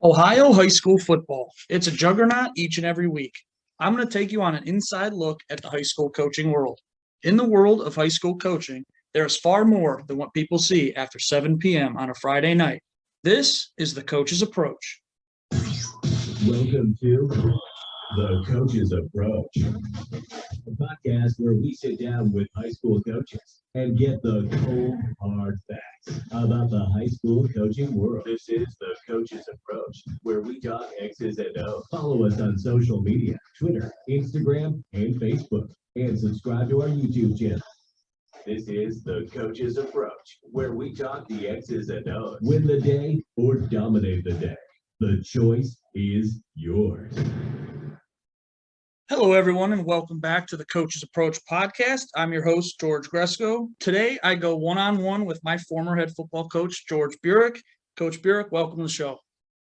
Ohio high school football. It's a juggernaut each and every week. I'm going to take you on an inside look at the high school coaching world. In the world of high school coaching, there is far more than what people see after 7 p.m. on a Friday night. This is the coach's approach. Welcome to The Coach's Approach, a podcast where we sit down with high school coaches and get the cold, hard facts about the high school coaching world. This is The Coach's Approach, where we talk X's and O's. Follow us on social media, Twitter, Instagram, and Facebook, and subscribe to our YouTube channel. This is The Coach's Approach, where we talk the X's and O's. Win the day or dominate the day. The choice is yours. Hello, everyone, and welcome back to the Coach's Approach podcast. I'm your host, George Gresko. Today, I go one-on-one with my former head football coach, George Burich. Coach Burich, welcome to the show.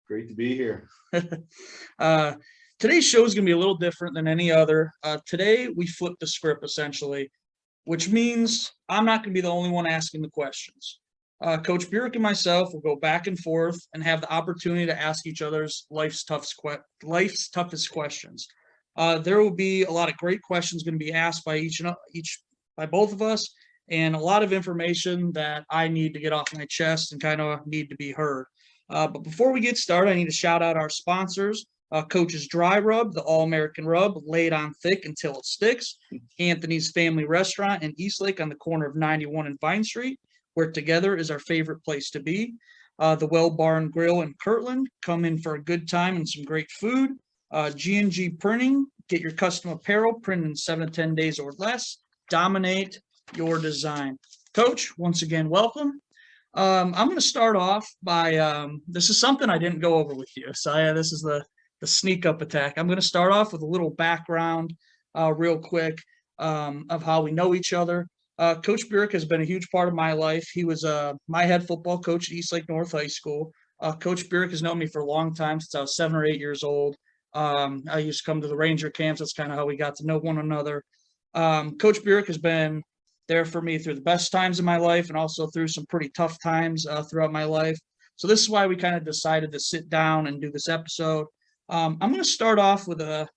Great to be here. Today's show is going to be a little different than any other. Today, we flip the script, essentially, which means I'm not going to be the only one asking the questions. Coach Burich and myself will go back and forth and have the opportunity to ask each other's life's toughest questions. There will be a lot of great questions going to be asked by by both of us, and a lot of information that I need to get off my chest and kind of need to be heard. But before we get started, I need to shout out our sponsors. Coach's Dry Rub, the all-American rub, laid on thick until it sticks. Anthony's Family Restaurant in Eastlake on the corner of 91 and Vine Street, where together is our favorite place to be. The Well Barn Grill in Kirtland, come in for a good time and some great food. G&G Printing, get your custom apparel printed in 7 to 10 days or less. Dominate your design. Coach, once again, welcome. I'm going to start off by, this is something I didn't go over with you. So this is the sneak up attack. I'm going to start off with a little background real quick of how we know each other. Coach Burich has been a huge part of my life. He was my head football coach at Eastlake North High School. Coach Burich has known me for a long time, since I was 7 or 8 years old. I used to come to the Ranger camps. That's kind of how we got to know one another. Coach Burich has been there for me through the best times in my life and also through some pretty tough times throughout my life. So this is why we kind of decided to sit down and do this episode. I'm going to start off with a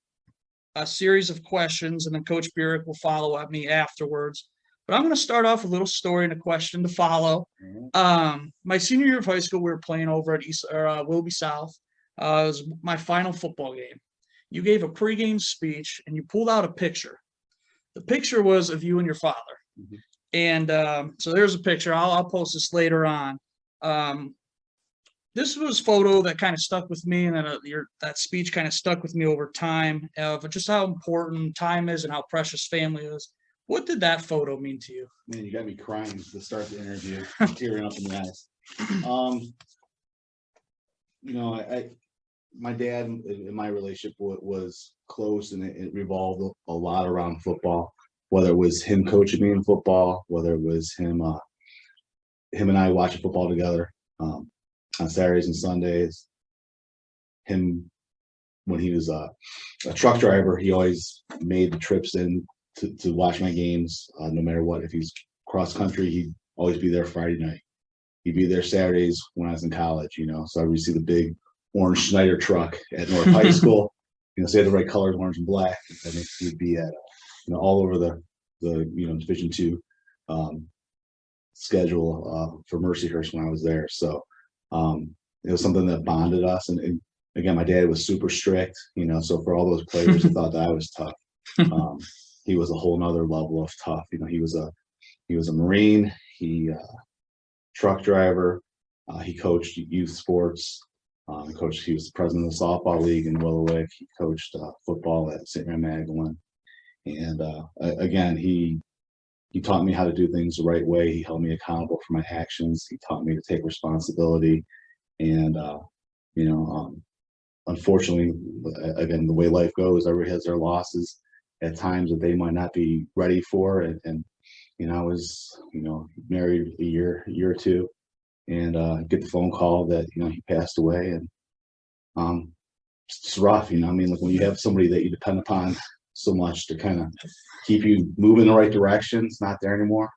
series of questions, and then Coach Burich will follow up me afterwards. But I'm going to start off with a little story and a question to follow. My senior year of high school, we were playing over at Willoughby South. It was my final football game. You gave a pregame speech, and you pulled out a picture. The picture was of you and your father. Mm-hmm. And so there's a picture. I'll post this later on. This was a photo that kind of stuck with me, and then that speech kind of stuck with me over time of just how important time is and how precious family is. What did that photo mean to you? Man, you got me crying to start the interview, tearing up in the eyes. My dad and my relationship was close, and it revolved a lot around football. Whether it was him coaching me in football, whether it was him and I watching football together on Saturdays and Sundays. Him, when he was a truck driver, he always made the trips in to watch my games, no matter what. If he's cross country, he'd always be there Friday night. He'd be there Saturdays when I was in college, So I would see the big orange Schneider truck at North High School. So he had the right colors, orange and black. I think he'd be at, all over the Division II schedule for Mercyhurst when I was there. So it was something that bonded us. And again, my dad was super strict, so for all those players who thought that I was tough, he was a whole nother level of tough. He was a Marine, he truck driver, he coached youth sports, he was the president of the softball league in Willowick, he coached football at St. Mary Magdalene. And again, he taught me how to do things the right way. He held me accountable for my actions. He taught me to take responsibility. And, unfortunately, again, the way life goes, everybody has their losses at times that they might not be ready for. And I was, married a year or two, and get the phone call that, he passed away. And it's rough, when you have somebody that you depend upon so much to kind of keep you moving in the right direction, it's not there anymore.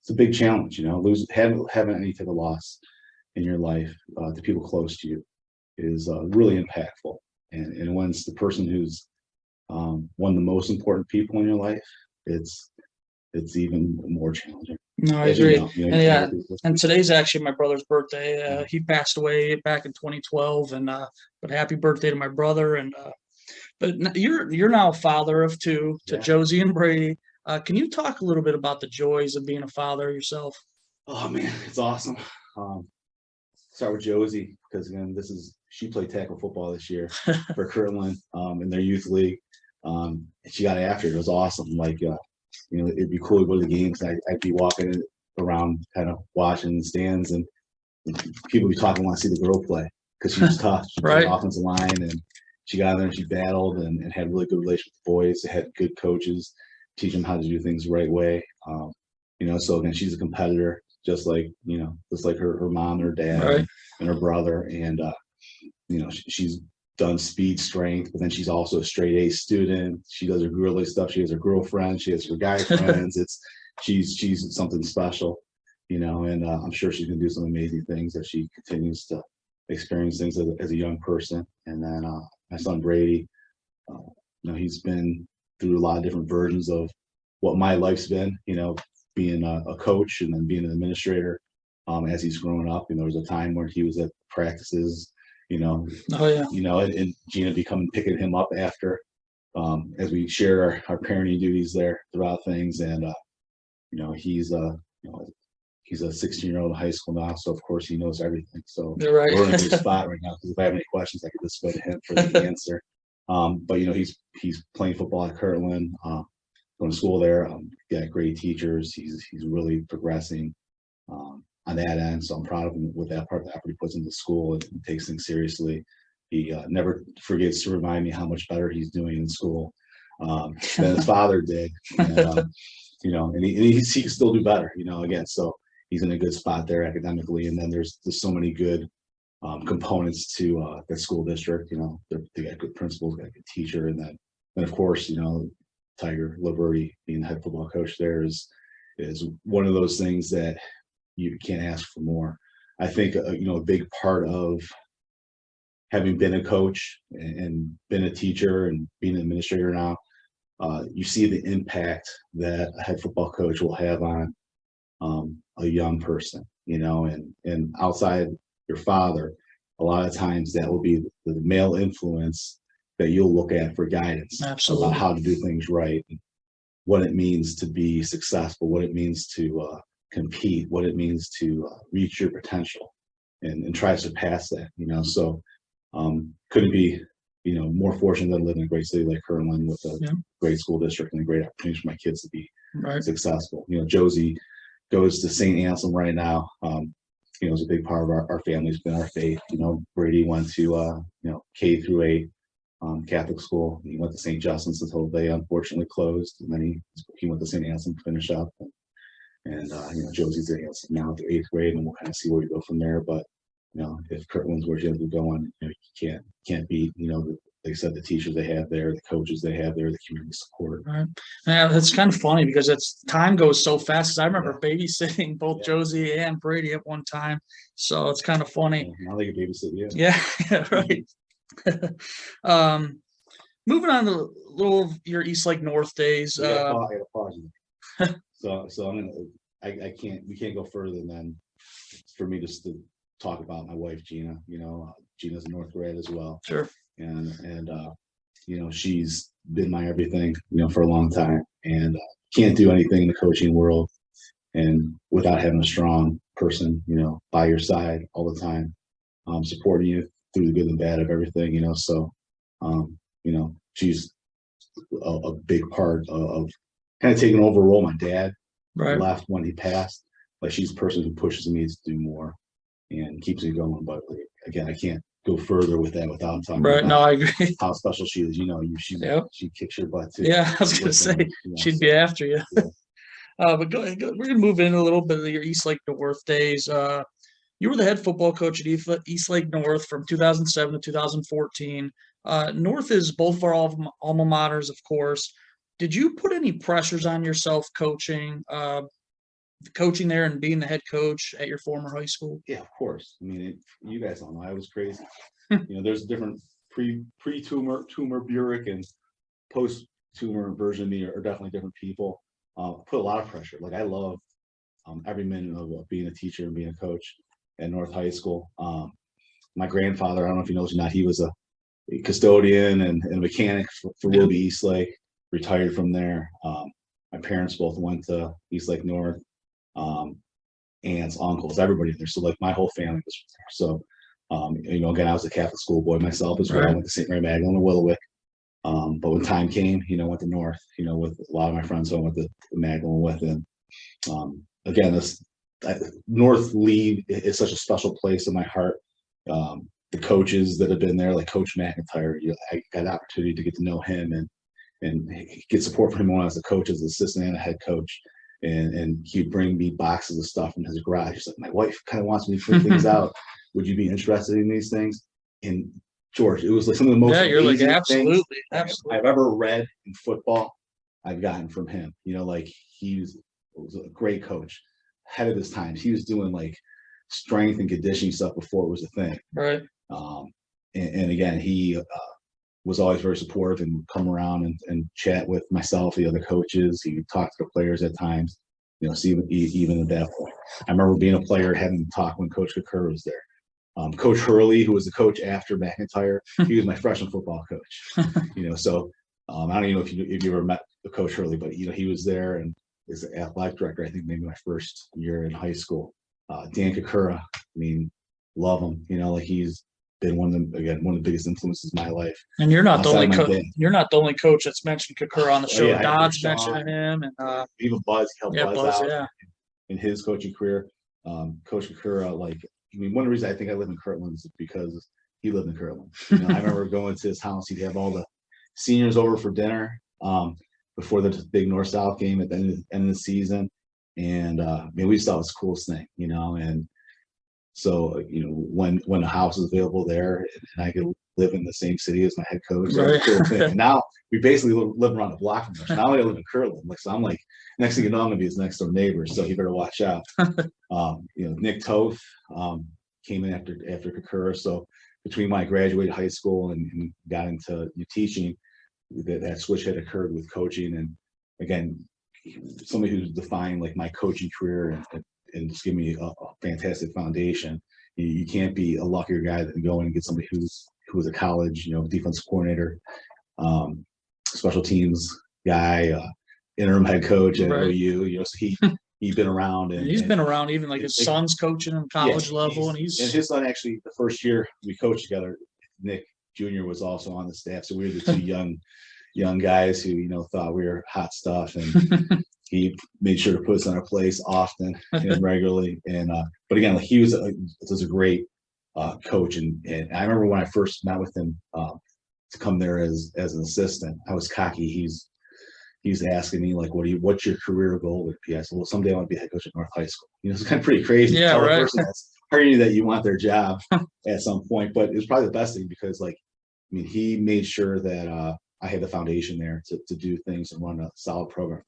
It's a big challenge, having any type of loss in your life to people close to you. is really impactful. And when it's the person who's one of the most important people in your life, it's even more challenging. No, I As you agree. know, you And know, yeah, and today's actually my brother's birthday. He passed away back in 2012, and but happy birthday to my brother. And but you're now a father of two to Yeah. Josie and Brady. Can you talk a little bit about the joys of being a father yourself? Oh man, it's awesome. Start with Josie, because again, she played tackle football this year for Kirtland in their youth league. She got after it. It was awesome. Like it'd be cool to go to the games. I'd be walking around, kind of watching the stands, and people would be talking, want to see the girl play because she was tough. She played Right. offensive line, and she got in there and she battled and had really good relations with the boys. They had good coaches, teach them how to do things the right way. So again, she's a competitor, just like her mom and her dad Right. and her brother. And she's done speed, strength, but then she's also a straight A student. She does her girly stuff. She has her girlfriend. She has her guy friends. She's something special, and I'm sure she's gonna do some amazing things as she continues to experience things as a young person. And then my son Brady, he's been through a lot of different versions of what my life's been, being a coach and then being an administrator. As he's growing up, there was a time where he was at practices, Oh yeah. and Gina picking him up after, as we share our parenting duties there throughout things. And he's a 16-year-old in high school now, so of course he knows everything. So You're right. we're in a good spot right now, because if I have any questions, I can just go to him for the answer. But he's playing football at Kirtland, going to school there. Got great teachers. He's really progressing on that end. So I'm proud of him with that part. The effort he puts into school and takes things seriously. He never forgets to remind me how much better he's doing in school than his father did. And, and he can still do better. Again, so he's in a good spot there academically. And then there's so many good components to that school district. They got good principals, got a good teacher, and then of course, Tiger Liberty being the head football coach there is one of those things that you can't ask for more. I think a big part of having been a coach and been a teacher and being an administrator now, you see the impact that a head football coach will have on a young person, and outside your father, a lot of times that will be the male influence that you'll look at for guidance. Absolutely. About how to do things right, what it means to be successful, what it means to compete, what it means to reach your potential and try to surpass that. So couldn't be more fortunate than living in a great city like Kirtland with a great school district and a great opportunity for my kids to be successful. Josie goes to St. Anselm right now. It's a big part of our family's been our faith. Brady went to K through 8 Catholic school. He went to St. Justin's until they unfortunately closed, and then he went to St. Anselm to finish up. And Josie's at Anselm now through 8th grade, and we'll kind of see where we go from there. But if Kirtland's where she has to go on, you can't beat like I said, the teachers they have there, the coaches they have there, the community support. Right. Yeah, that's kind of funny because time goes so fast. 'Cause I remember babysitting both Josie and Brady at one time, so it's kind of funny. Now they can babysit you. Yeah, right. Moving on to a little of your East Lake North days. I gotta pause you. So I can't. We can't go further than for me just to talk about my wife Gina. Gina's a North grad as well. Sure. And she's been my everything, for a long time, and can't do anything in the coaching world and without having a strong person, by your side all the time, supporting you through the good and bad of everything, so, she's a big part of kind of taking over a role. My dad left when he passed, but she's the person who pushes me to do more and keeps me going. But again, I can't go further with that without talking about No, I agree. how special she is. She kicks your butt too. Yeah, I was gonna say she'd be after you. Yeah. But go. We're gonna move in a little bit of your East Lake North days. You were the head football coach at East Lake North from 2007 to 2014. North is both of our alma maters, of course. Did you put any pressures on yourself coaching? coaching there and being the head coach at your former high school? Yeah, of course. I mean, you guys don't know. I was crazy. There's a different pre-tumor Burich and post-tumor version of me are definitely different people. Put a lot of pressure. Like I love every minute of being a teacher and being a coach at North High School. My grandfather, I don't know if you know this or not, he was a custodian and a mechanic for Willoughby Eastlake, retired from there. My parents both went to Eastlake North. Aunts, uncles, everybody there. So like my whole family was there. So again, I was a Catholic school boy myself as well. I went to St. Mary Magdalene and Willowick. But when time came, went to North, with a lot of my friends who I went to Magdalene with. And again, North Lee is such a special place in my heart. The coaches that have been there, like Coach McIntyre, I got an opportunity to get to know him and get support from him when I was a coach, as an assistant and a head coach. And he'd bring me boxes of stuff from his garage. He's like, my wife kind of wants me to figure things out. Would you be interested in these things? And George, it was like some of the most amazing absolutely, things I've ever read in football. I've gotten from him. Like he was a great coach, ahead of his time. He was doing like strength and conditioning stuff before it was a thing. Right. And again, he was always very supportive and come around and chat with myself, the other coaches. He would talk to the players at times, see even at that point. I remember being a player, having to talk when Coach Kakura was there. Coach Hurley, who was the coach after McIntyre, he was my freshman football coach. So I don't even know if you ever met the Coach Hurley, but he was there and is the athletic director, I think maybe my first year in high school. Dan Kakura, love him. Like he's been one of the biggest influences in my life. And you're not the only coach that's mentioned Kakura on the show. Don's mentioned him, and even Buzz helped Buzz out yeah. in his coaching career. Coach Kakura, one of the reasons I think I live in Kirtland is because he lived in Kirtland. I remember going to his house. He'd have all the seniors over for dinner before the big North-South game at the end of the season, and we just thought it was the coolest thing, and so when the house is available there and I could live in the same city as my head coach, that was a cool thing. And now we basically live around the block from us. Now I live in Kirtland, so I'm like, next thing you know, I'm gonna be his next door neighbor. So he better watch out. Nick Toth came in after Kakura. So between when I graduated high school and got into teaching, that switch had occurred with coaching. And again, somebody who's defined like my coaching career and just give me a fantastic foundation. You can't be a luckier guy than go in and get somebody who was a college, defensive coordinator, special teams guy, interim head coach at OU. So he's been around, and he's been around. Even like his son's coaching in college level, and his son actually the first year we coached together, Nick Jr. was also on the staff. So we were the two young guys who thought we were hot stuff, and he made sure to put us in our place often and regularly. And but again, he was a great coach, and I remember when I first met with him to come there as an assistant, I was cocky. He's asking me like, what's your career goal would be? I said, well, someday I want to be head coach at North High School. It's kind of pretty crazy to tell a person that's hiring you that you want their job at some point. But it was probably the best thing because he made sure that I had the foundation there to do things and run a solid program.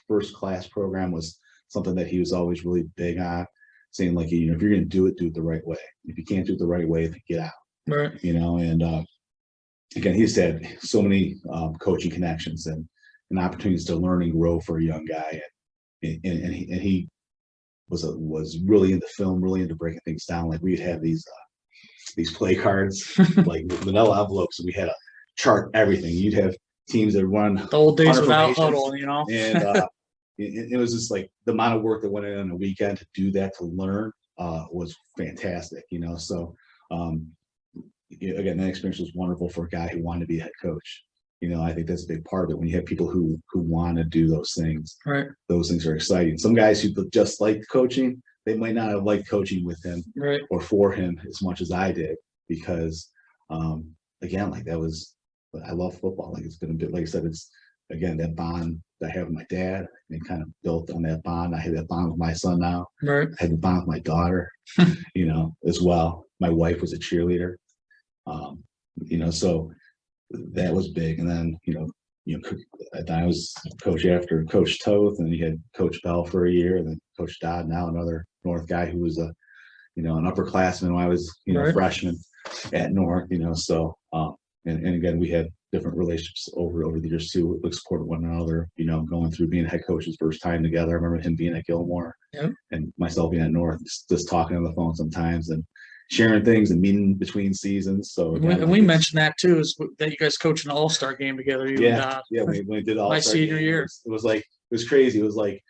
First class program was something that he was always really big on, saying like, if you're going to do it the right way. If you can't do it the right way, then get out. Right. And again, he's had so many coaching connections and opportunities to learn and grow for a young guy. And he was really into film, really into breaking things down. Like we'd have these play cards, like vanilla envelopes, and we had to chart everything. You'd have teams that run the old days without huddle, and it was just like the amount of work that went in on a weekend to do that, to learn was fantastic. So again, that experience was wonderful for a guy who wanted to be a head coach. I think that's a big part of it. When you have people who want to do those things, right? Those things are exciting. Some guys who just like coaching, they might not have liked coaching with him or for him as much as I did, because again, like I love football. Like it's been a bit, like I said, it's again that bond that I have with my dad, and kind of built on that bond. I have that bond with my son now. Right. I had the bond with my daughter, as well. My wife was a cheerleader, so that was big. And then, I was coach after Coach Toth, and you had Coach Bell for a year, and then Coach Dodd, now another North guy who was an upperclassman when I was, Right. freshman at North, so, and again, we had different relationships over the years too. We supported one another, going through being head coaches first time together. I remember him being at Gilmore and myself being at North, just talking on the phone sometimes and sharing things and meeting between seasons. So And we mentioned that too, is that you guys coached an all-star game together. Yeah, we did all my senior year. It was crazy. It was like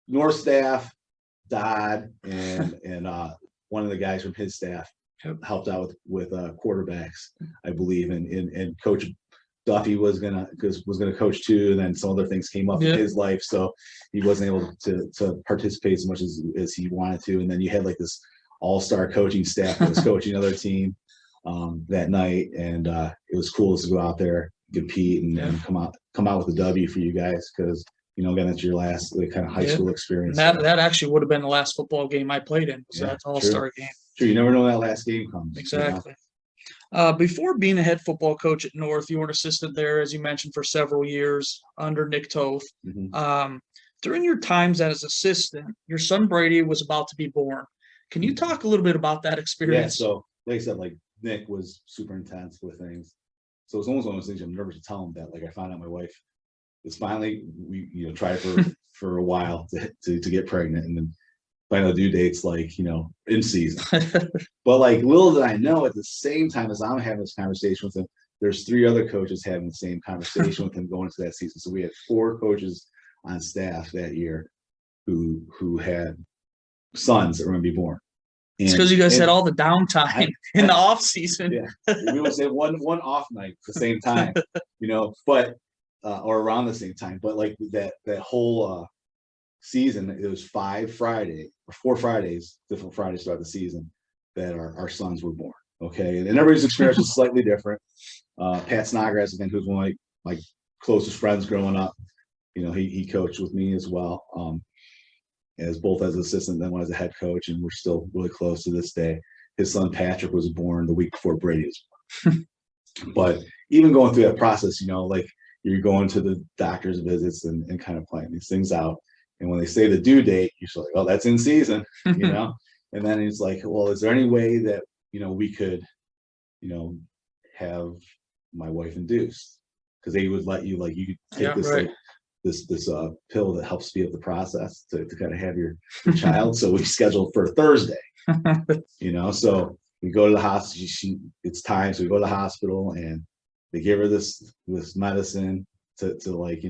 North staff, Dodd, and one of the guys from his staff helped out with quarterbacks, I believe, and Coach Duffy was gonna coach too, and then some other things came up in his life, so he wasn't able to participate as much as he wanted to. And then you had like this all-star coaching staff that was coaching another team that night, and it was cool to go out there, compete, and come out with a W for you guys, because again, that's your last kind of high school experience. That actually would have been the last football game I played in. So that's all-star game. True, you never know when that last game comes. Exactly. Before being a head football coach at North, you were an assistant there, as you mentioned, for several years under Nick Toth. Mm-hmm. During your times as assistant, your son Brady was about to be born. Can you talk a little bit about that experience? Yeah, so like I said, like Nick was super intense with things. So it's almost one of those things I'm nervous to tell him that. Like I found out my wife is finally, we tried for a while to get pregnant, and then final due dates like in season. But like little did I know, at the same time as I'm having this conversation with him, there's 3 other coaches having the same conversation with him going into that season. So we had 4 coaches on staff that year who had sons that were going to be born. It's because you guys had all the downtime in the off season. Yeah, we would say one off night at the same time, but or around the same time. But like that whole season, it was 4 Fridays, different Fridays throughout the season, that our sons were born. Okay, and everybody's experience was slightly different. Pat Snodgrass, again, who's one of my closest friends growing up, he coached with me as well, as both as an assistant, then as a head coach, and we're still really close to this day. His son Patrick was born the week before Brady was born. But even going through that process, like you're going to the doctor's visits and kind of playing these things out. And when they say the due date, you're like, oh, that's in season, And then it's like, well, is there any way that, we could, have my wife induced? Because they would let you, like, you could take this, like, this pill that helps speed up the process to kind of have your child. So we scheduled for Thursday, so we go to the hospital. It's time. So we go to the hospital, and they give her this medicine to like,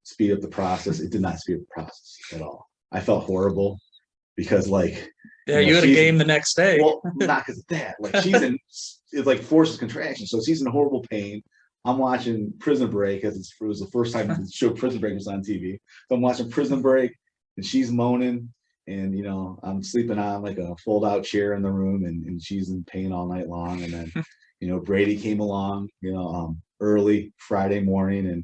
speed up the process. It did not speed up the process at all. I felt horrible because like, you had a game the next day. Well, not because of that. Like it's like forces contraction. So she's in horrible pain. I'm watching Prison Break, because it was the first time the show Prison Break was on TV. So I'm watching Prison Break, and she's moaning, and I'm sleeping on like a fold-out chair in the room, and she's in pain all night long. And then Brady came along, early Friday morning,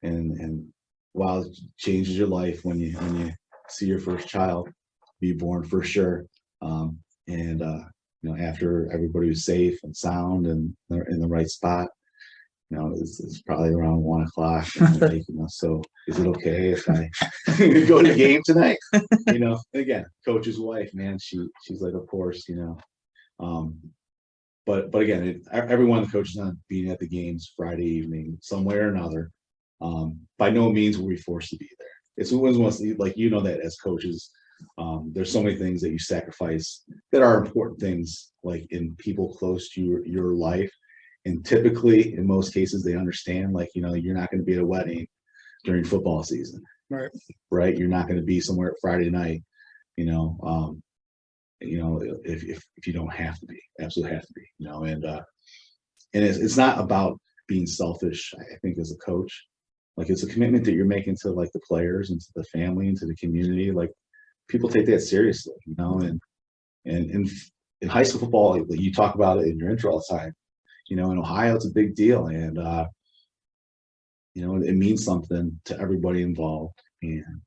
and wow, it changes your life when you see your first child be born, for sure. After everybody was safe and sound and they're in the right spot, it's probably around 1 o'clock. So is it okay if I go to the game tonight? Again, coach's wife, man, she's like, of course, but again, every one of the coaches on being at the games Friday evening, some way or another. By no means were we forced to be there. It's always like, that as coaches, there's so many things that you sacrifice that are important things, like in people close to your life. And typically, in most cases, they understand, like, you're not going to be at a wedding during football season. Right. You're not going to be somewhere at Friday night, if you don't have to be, absolutely have to be, and it's not about being selfish. I think as a coach, like, it's a commitment that you're making to like the players and to the family and to the community. Like, people take that seriously, and in high school football, you talk about it in your intro all the time. In Ohio, it's a big deal, and it means something to everybody involved. And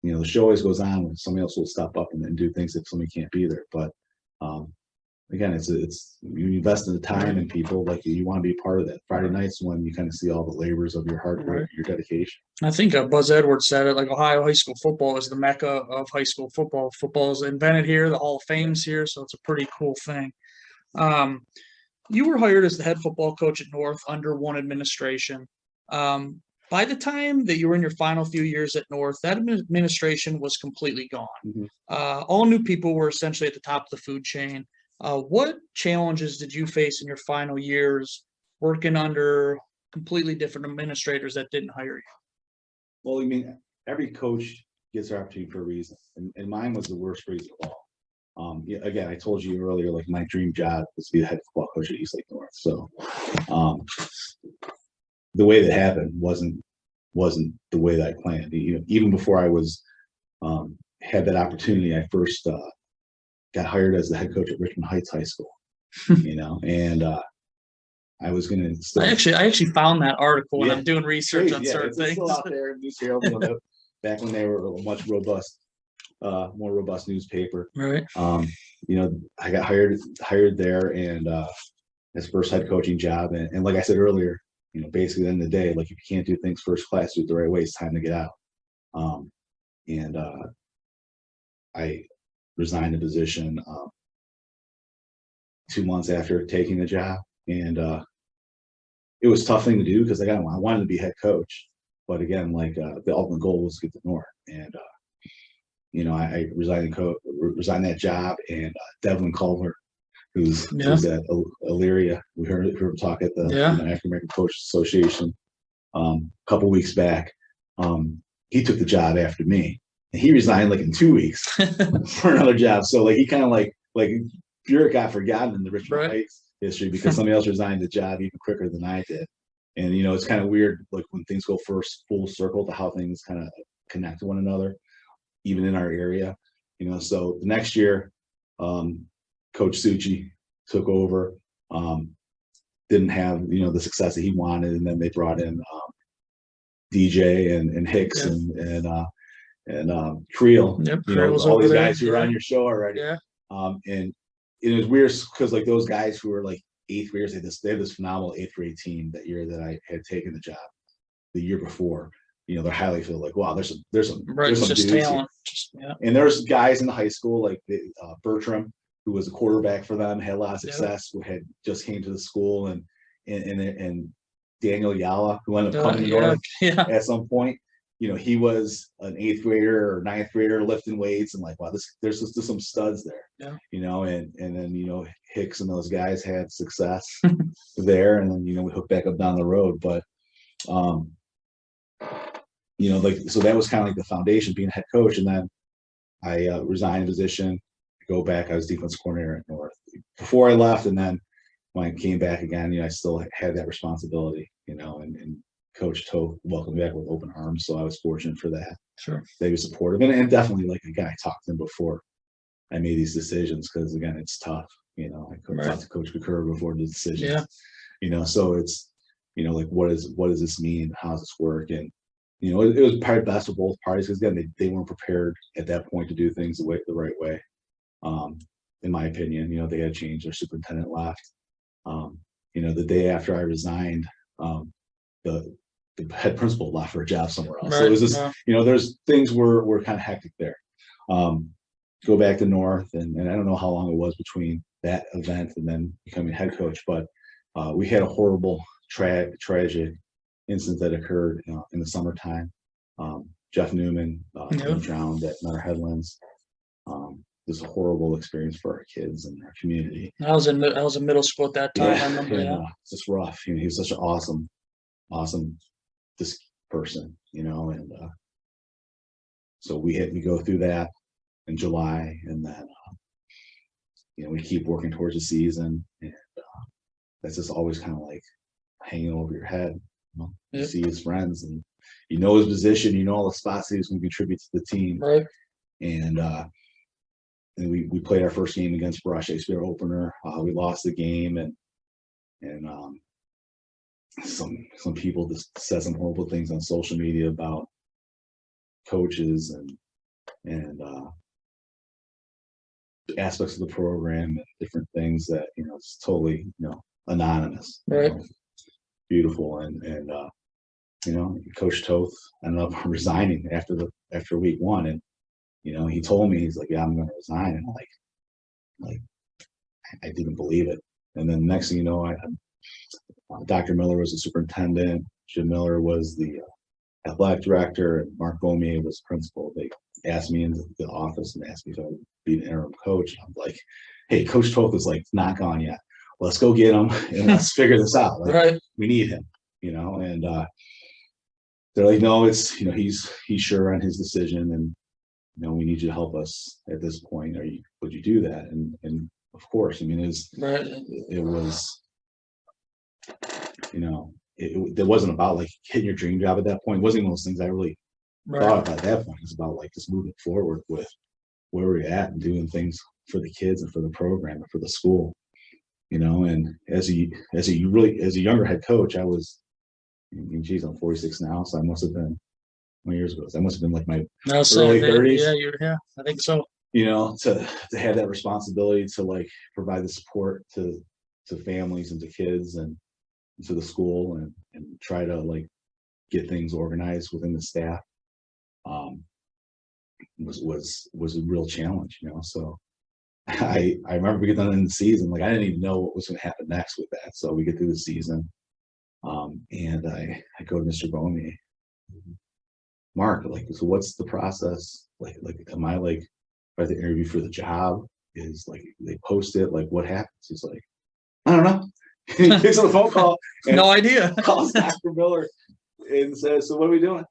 the show always goes on when somebody else will step up and do things if somebody can't be there. But again, it's you invest in the time in people, like you want to be part of that. Friday nights when you kind of see all the labors of your hard work, Right. your dedication. I think Buzz Edwards said it, like Ohio high school football is the mecca of high school football. Football is invented here, the Hall of Fame's here, so it's a pretty cool thing. Um, you were hired as the head football coach at North under one administration. Um, by the time that you were in your final few years at North, that administration was completely gone. Mhm. All new people were essentially at the top of the food chain. What challenges did you face in your final years working under completely different administrators that didn't hire you? Well, I mean, every coach gets their opportunity for a reason, and mine was the worst reason of all. Yeah, again, I told you earlier, like my dream job was to be the head football coach at East Lake North. So, the way that happened wasn't the way that I planned. You know, even before I was had that opportunity, I first got hired as the head coach at Richmond Heights High School. You know, and I was going to. I actually found that article when Yeah, I'm doing research on certain it's things. still out there in News Herald, you know, back when they were a much more robust newspaper. Right. You know, I got hired there, and as first head coaching job, and like I said earlier, you know, basically at the end of the day, like if you can't do things first class, do it the right way, it's time to get out. And I resigned the position 2 months after taking the job, and it was a tough thing to do because I wanted to be head coach, but again, like the ultimate goal was to get to North, and you know, I resigned that job, and Devlin Culver, who's at Elyria, we heard him talk at the African American Coach Association a couple weeks back. He took the job after me, and he resigned like in 2 weeks for another job. So like he kind of like Burich got forgotten in the Richmond Heights history because somebody else resigned the job even quicker than I did. And you know, it's kind of weird, like when things go first full circle to how things kind of connect to one another, even in our area. You know, so the next year, Coach Succi took over. Didn't have, you know, the success that he wanted, and then they brought in DJ and Hicks and Creel. Yep, you know, Creel's all these over guys there. who are on your show already. Yeah. And it was weird because like those guys who were like eighth graders, they had this phenomenal eighth grade team that year that I had taken the job the year before. You know, they're highly feel like, wow, there's some just talent. And there's guys in the high school like Bertram, who was a quarterback for them, had a lot of success, who had just came to the school, and Daniel Yala, who ended up coming north at some point. You know, he was an eighth grader or ninth grader lifting weights, and like, wow, there's just some studs there. Yeah. You know, and then, you know, Hicks and those guys had success there, and then, you know, we hooked back up down the road. But you know, like, so that was kind of like the foundation, being a head coach. And then I resigned position, go back. I was defense coordinator at North before I left. And then when I came back again, you know, I still had that responsibility, you know, and Coach Toth welcomed me back with open arms. So I was fortunate for that. Sure. They were supportive. And definitely, like, again, I talked to them before I made these decisions, because again, it's tough. You know, I talked to Coach Kakura before the decision. Yeah. You know, so it's, you know, like, what does this mean? How does this work? And, you know, it was probably best for both parties, because again, they weren't prepared at that point to do things the right way. In my opinion, you know, they had changed. Their superintendent left. You know, the day after I resigned, the head principal left for a job somewhere else. So it was just, you know, there's things were kind of hectic there. Go back to North, and I don't know how long it was between that event and then becoming head coach, but we had a horrible, tragic incident that occurred in the summertime. Jeff Newman drowned at Nutter Headlands. It was a horrible experience for our kids and our community. I was in middle school at that time. I remember it's just rough. You know, he was such an awesome this person, you know, and so we go through that in July, and then you know, we keep working towards the season, and that's just always kind of like hanging over your head. You know? You see his friends, and you know his position, you know all the spots that he's going to contribute to the team, right? And we played our first game against Brush, Shakespeare opener. We lost the game, and some people just said some horrible things on social media about coaches, and aspects of the program and different things that, it's totally, anonymous. Right. Beautiful. And Coach Toth ended up resigning after week 1. And, he told me, he's like, yeah, I'm going to resign. And I didn't believe it. And then next thing you know, Dr. Miller was the superintendent. Jim Miller was the athletic director, and Mark Gomier was principal. They asked me into the office and asked me if I would be an interim coach. I'm like, hey, Coach Toth is like not gone yet. Let's go get him and let's figure this out. Like, Right. we need him, and they're like, no, it's, he's sure on his decision, and we need you to help us at this point. Would you do that? And of course, I mean, Right. it was, it wasn't about like hitting your dream job at that point. It wasn't even those things I really thought about at that point. It's about like just moving forward with where we're at and doing things for the kids and for the program and for the school, and as a younger head coach, I was, geez, I'm 46 now. So I must have been, how many years ago? I must have been like my early 30s. Yeah, I think so. To have that responsibility to like provide the support to families and to kids and to the school and try to like get things organized within the staff was a real challenge, So I remember we get done in the season, like I didn't even know what was going to happen next with that. So we get through the season, and I go to Mr. Boney, Mark, like, so what's the process? Like, am I like, if I to interview for the job? Is like they post it? Like, what happens? He's like, I don't know. He picks up the phone call. And no idea. Calls Dr. Miller and says, "So what are we doing?"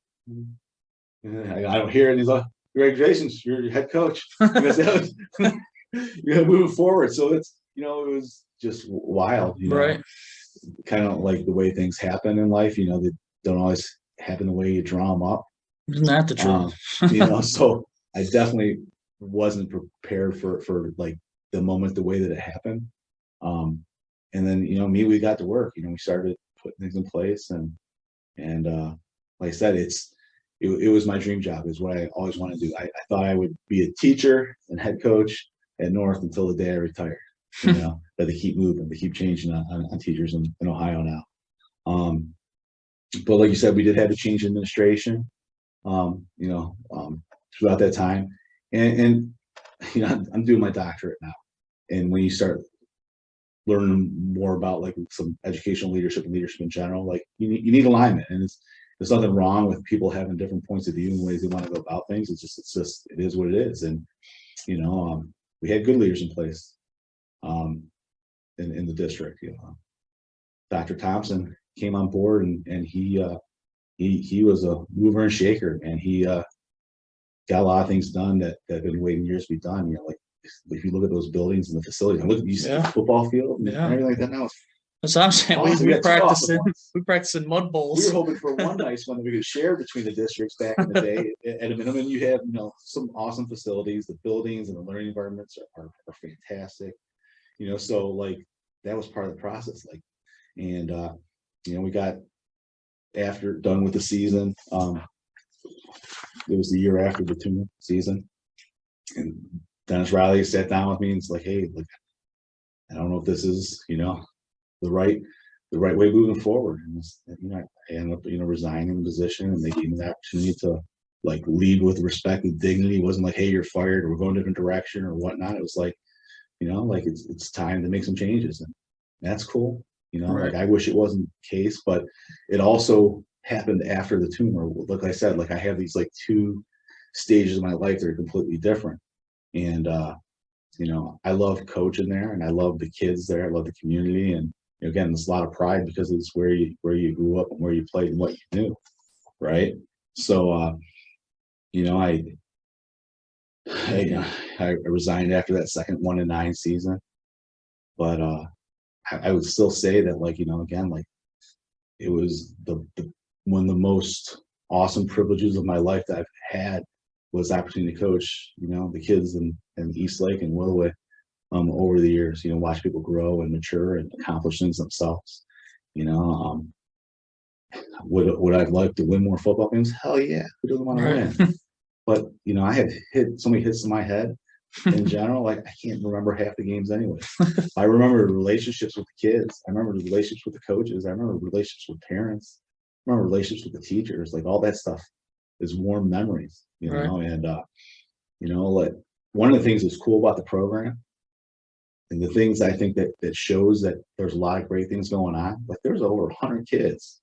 And I don't hear it. And he's like, "Congratulations, you're your head coach. You're moving forward." So it's it was just wild. Right. Kind of like the way things happen in life. They don't always happen the way you draw them up. Isn't that the truth? So I definitely wasn't prepared for like the moment, the way that it happened. And then, we got to work, we started putting things in place and like I said, it was my dream job, is what I always wanted to do. I thought I would be a teacher and head coach at North until the day I retired, that they keep moving, they keep changing on teachers in Ohio now. But like you said, we did have a change in administration, throughout that time. And I'm doing my doctorate now. And when you start learning more about like some educational leadership and leadership in general, like you need alignment. And there's nothing wrong with people having different points of view and ways they want to go about things. It is what it is. And, we had good leaders in place in the district. Dr. Thompson came on board and he was a mover and shaker, and he got a lot of things done that have been waiting years to be done. Like if you look at those buildings and the facilities, and look at these football field and everything like that now. That's what I'm saying. Awesome. We practice in mud bowls. We were hoping for one nice one that we could share between the districts back in the day. At a minimum, you have some awesome facilities. The buildings and the learning environments are fantastic. So like that was part of the process. Like, and we got done with the season. It was the year after the Tuma season, and Dennis Riley sat down with me and it's like, hey, look, I don't know if this is, the right way moving forward. And I ended up, resigning the position, and they gave me the opportunity to like lead with respect and dignity. It wasn't like, hey, you're fired or we're going a different direction or whatnot. It was like, like it's time to make some changes, and that's cool. Right. Like I wish it wasn't the case, but it also happened after the tumor. Like I said, like I have these like two stages of my life that are completely different. And I love coaching there, and I love the kids there. I love the community, and again, there's a lot of pride because it's where you grew up and where you played and what you knew, right? So I resigned after that second 1-9 season, but I would still say that, like, again, like it was one of the most awesome privileges of my life that I've had was the opportunity to coach, the kids in East Lake and Willoway over the years, watch people grow and mature and accomplish things themselves. Would I like to win more football games? Hell yeah. Who doesn't want to win? But, I had hit so many hits in my head in general, like I can't remember half the games anyway. I remember relationships with the kids. I remember the relationships with the coaches. I remember relationships with parents. I remember relationships with the teachers. Like all that stuff is warm memories, you know. And like one of the things that's cool about the program, and the things I think that shows that there's a lot of great things going on. Like there's over 100 kids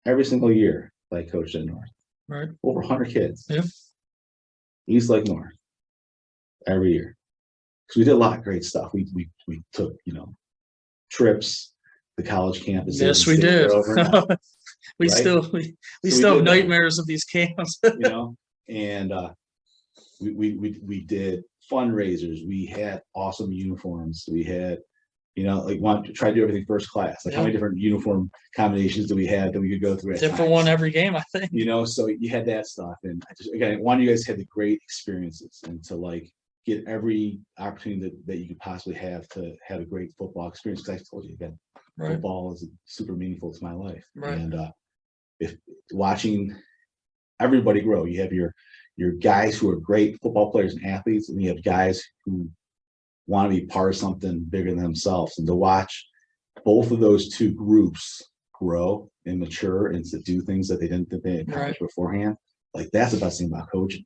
every single year, like coached at North. Right. Over 100 kids. Yep. East like North. Every year. Because we did a lot of great stuff. We took, trips, the college campuses. Yes, we did. we right? still have nightmares of these camps. And we did fundraisers. We had awesome uniforms. We had, want to try to do everything first class. Like how many different uniform combinations do we have that we could go through? Different one every game, I think. So you had that stuff, and I want you guys to have the great experiences and to like get every opportunity that you could possibly have to have a great football experience. Because I told you again, football is super meaningful to my life. Right. And if watching everybody grow, you have your guys who are great football players and athletes, and you have guys who want to be part of something bigger than themselves. And to watch both of those two groups grow and mature and to do things that they didn't think they had accomplished beforehand, like that's the best thing about coaching.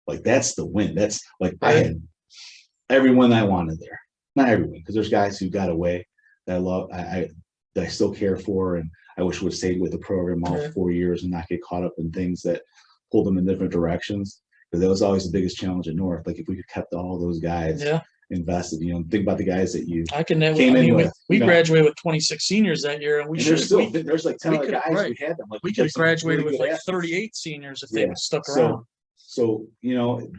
Like that's the win. That's like I had every win I wanted there. Not everyone, because there's guys who got away that I love, that I still care for, and I wish would have stayed with the program all 4 years and not get caught up in things that pulled them in different directions. Because that was always the biggest challenge at North. Like if we could kept all those guys invested, think about the guys that you came in with. We graduated with 26 seniors that year, and there's like 10 other guys we had them. Like we could have graduated with like 38 seniors if they would stuck around. So,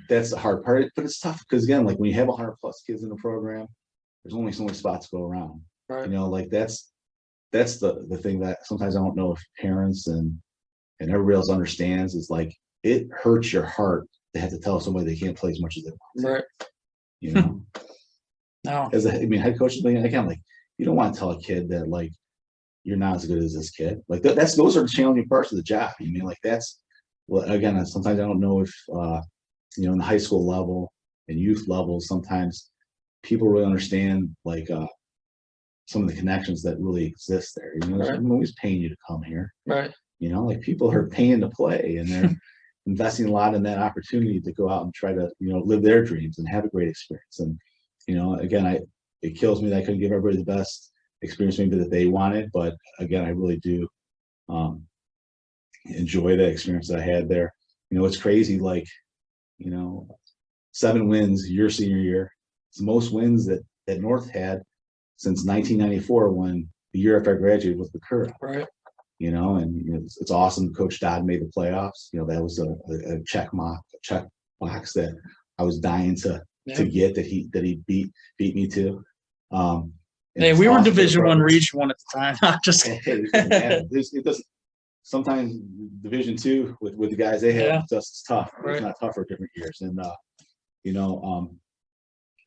that's the hard part, but it's tough because again, like when you have 100+ kids in the program, there's only so many spots to go around. Right. Like that's the thing that sometimes I don't know if parents and everybody else understands is like, it hurts your heart to have to tell somebody they can't play as much as they want. Right. No. As head coach, again, like you don't want to tell a kid that like you're not as good as this kid. Like those are the challenging parts of the job. Again, sometimes I don't know if in the high school level and youth level, sometimes people really understand like some of the connections that really exist there. Nobody's paying you to come here. Right. Like people are paying to play, and they're investing a lot in that opportunity to go out and try to live their dreams and have a great experience. And again, it kills me that I couldn't give everybody the best experience maybe that they wanted, but again, I really do enjoy that experience that I had there. It's crazy, like 7 wins your senior year. It's the most wins that North had since 1994, when the year after I graduated with Burich. Right. It's awesome. Coach Dodd made the playoffs. That was a check box that I was dying to get, that he beat me to. Hey, we were Division I, Region 1 at the time. Not just it doesn't. Sometimes Division II with the guys they have, it's tough. Right. It's not tough for different years, and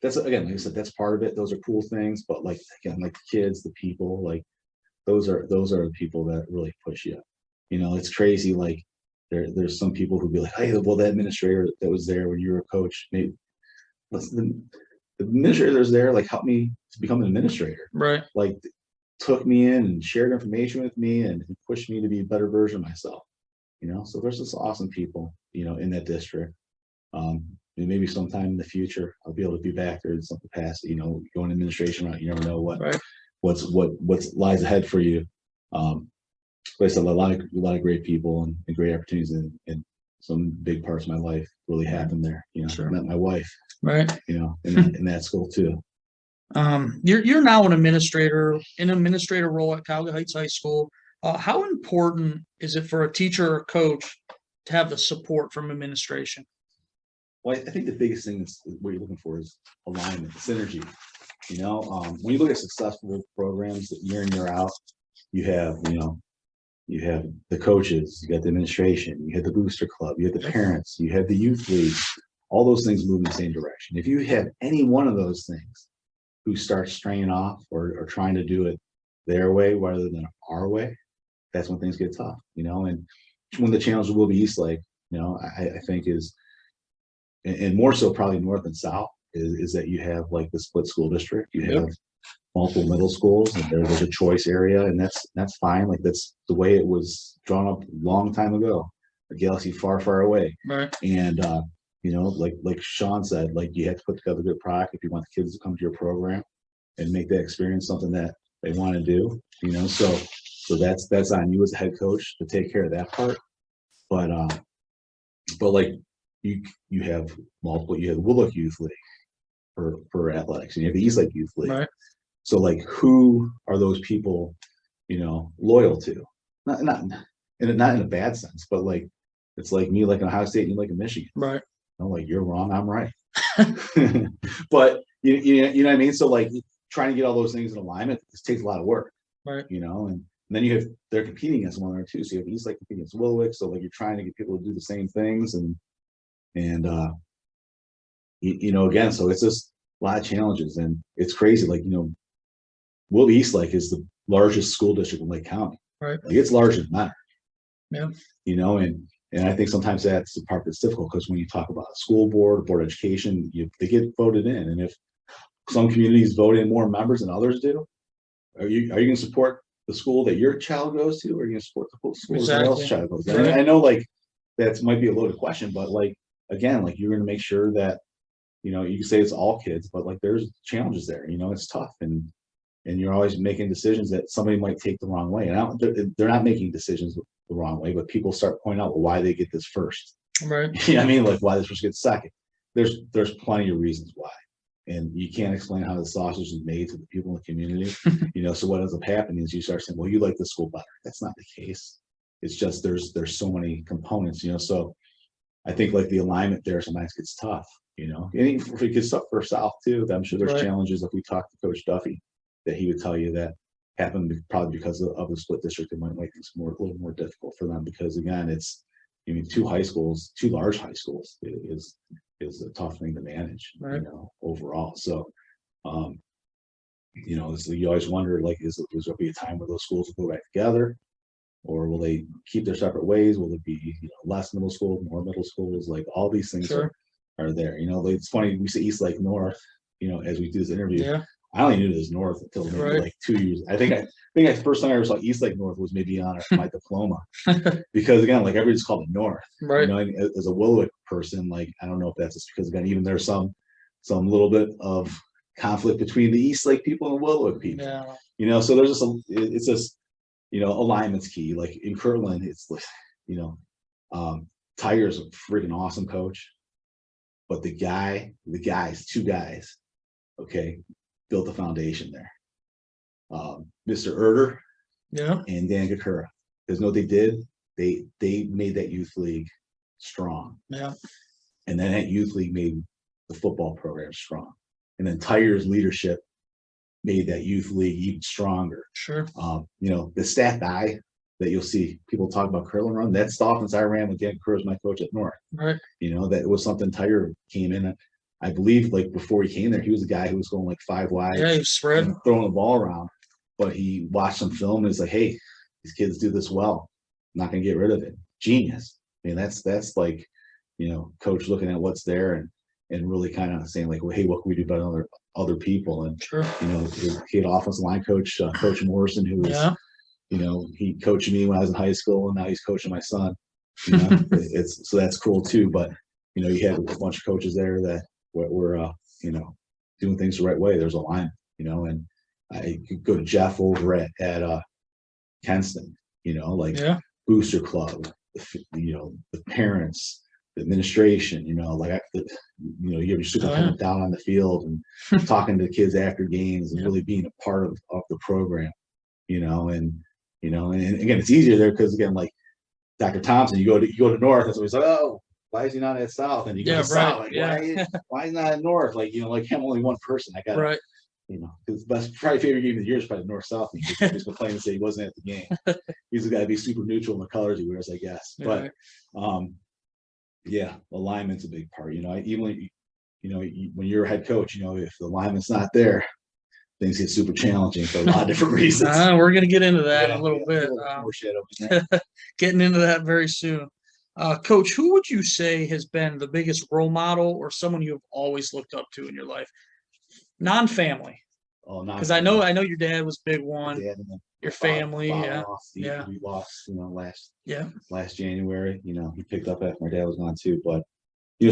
that's, again, like I said, that's part of it. Those are cool things, but like again, like the kids, the people, like those are the people that really push you. It's crazy. Like there's some people who be like, hey, well, that administrator that was there when you were a coach, maybe the administrator that was there, like helped me to become an administrator. Right. Like took me in and shared information with me and pushed me to be a better version of myself. So there's just awesome people, in that district. And maybe sometime in the future I'll be able to be back there in some capacity, going administration route. You never know what lies ahead for you. Like I said, a lot of great people and great opportunities, and some big parts of my life really happened there. Sure. I met my wife, right. In that school too. You're now an administrator role at Cowga Heights High School. How important is it for a teacher or coach to have the support from administration? Well, I think the biggest thing is what you're looking for is alignment, synergy. When you look at successful programs that year in, year out, you have the coaches, you got the administration, you have the booster club, you have the parents, you have the youth league. All those things move in the same direction. If you have any one of those things who starts straying off or trying to do it their way rather than our way, that's when things get tough. And when the challenge will be East Lake, I think is, and more so probably North and South, is that you have like the split school district. You Yep. have multiple middle schools, and there's a choice area, and that's fine. Like that's the way it was drawn up a long time ago, a galaxy far, far away. Right. And like Sean said, like you have to put together a good product if you want the kids to come to your program and make that experience something that they want to do. So that's on you as a head coach to take care of that part. But like you have multiple. You have the Willock Youth League for athletics, and you have the East Lake Youth League. Right. So like, who are those people, loyal to? Not in a bad sense, but like it's like me, like in Ohio State, and you like in Michigan. Right. I'm like, you're wrong, I'm right. But you know what I mean? So like trying to get all those things in alignment, this takes a lot of work. Right. And then they're competing against one another too. So you have East Lake competing against Willowick. So like you're trying to get people to do the same things and again, so it's just a lot of challenges, and it's crazy. Like, Will East Lake is the largest school district in Lake County. Right. Like it's larger than that. Yeah. And I think sometimes that's the part that's difficult, because when you talk about a school board of education, they get voted in, and if some communities vote in more members than others do, are you going to support the school that your child goes to, or are you going to support the school that someone else's child goes to? Right. I know like that might be a loaded question, but like again, like you're going to make sure that you can say it's all kids, but like there's challenges there. It's tough, and you're always making decisions that somebody might take the wrong way. And they're not making decisions the wrong way, but people start pointing out why they get this first. Right. You know what I mean? Like why this person gets second. There's plenty of reasons why. And you can't explain how the sausage is made to the people in the community. So what ends up happening is you start saying, well, you like the school better. That's not the case. It's just there's so many components, so I think like the alignment there sometimes gets tough, and it gets tough for South too. I'm sure there's Right. challenges. If we talk to Coach Duffy, that he would tell you that happened probably because of the split district. It might make things a little more difficult for them, because again, it's two large high schools is a tough thing to manage, Right. Overall. So so you always wonder, like, is there be a time where those schools will go back together, or will they keep their separate ways? Will it be less middle school, more middle schools? Like all these things Sure. are there. Like, it's funny, we say East Lake North, as we do this interview. Yeah. I only knew this North until maybe Right. like 2 years. I think the first time I ever saw East Lake North was maybe on my diploma, because again, like everybody's called it North. Right. As a Willowick person, like I don't know if that's just because again, even there's some little bit of conflict between the East Lake people and the Willowick people. Yeah. So there's it's just alignment's key. Like in Kirtland, it's like Tiger's a freaking awesome coach, but the two guys, okay, built the foundation there. Mr. Erder Yeah. and Dan Kakura, because what they did, they made that youth league strong, Yeah. and then that youth league made the football program strong, and then Tiger's leadership made that youth league even stronger. Sure. The staff I that you'll see people talk about Kirtland run, that's the offense I ran with Dan Kakura as my coach at North. Right. That was something Tiger came in. I believe like before he came there, he was a guy who was going like 5 wide, Yeah. You spread. throwing the ball around. But he watched some film and he's like, hey, these kids do this well. I'm not gonna get rid of it. Genius. I mean, that's like, coach looking at what's there and really kind of saying like, well, hey, what can we do about other people? And Sure. he had offensive line coach, Coach Morrison, who was, Yeah. he coached me when I was in high school, and now he's coaching my son. So that's cool too. But you had a bunch of coaches there that were doing things the right way. There's a line, and I could go to Jeff over at Kenston, like Yeah. Booster Club, the parents, the administration, like you have your superintendent down on the field and talking to the kids after games and really being a part of the program, and again, it's easier there because again, like Dr. Thompson, you go to North, and somebody's like, oh, why is he not at South? And you go to South, like, why is he not at North? Like, like I'm only one person. I got Right. his probably favorite game of the year is probably North South. He's been playing to say he wasn't at the game. He's the guy to be super neutral in the colors he wears, I guess. But alignment's a big part. Even when you're a head coach, if the alignment's not there, things get super challenging for a lot of different reasons. We're gonna get into that in a little bit. More shadow. Getting into that very soon. Coach, who would you say has been the biggest role model or someone you've always looked up to in your life? Non-family, Oh, because not I know your dad was a big one. dad and then Your family, yeah, lost. yeah, We lost, yeah. last January. He picked up after my dad was gone too. But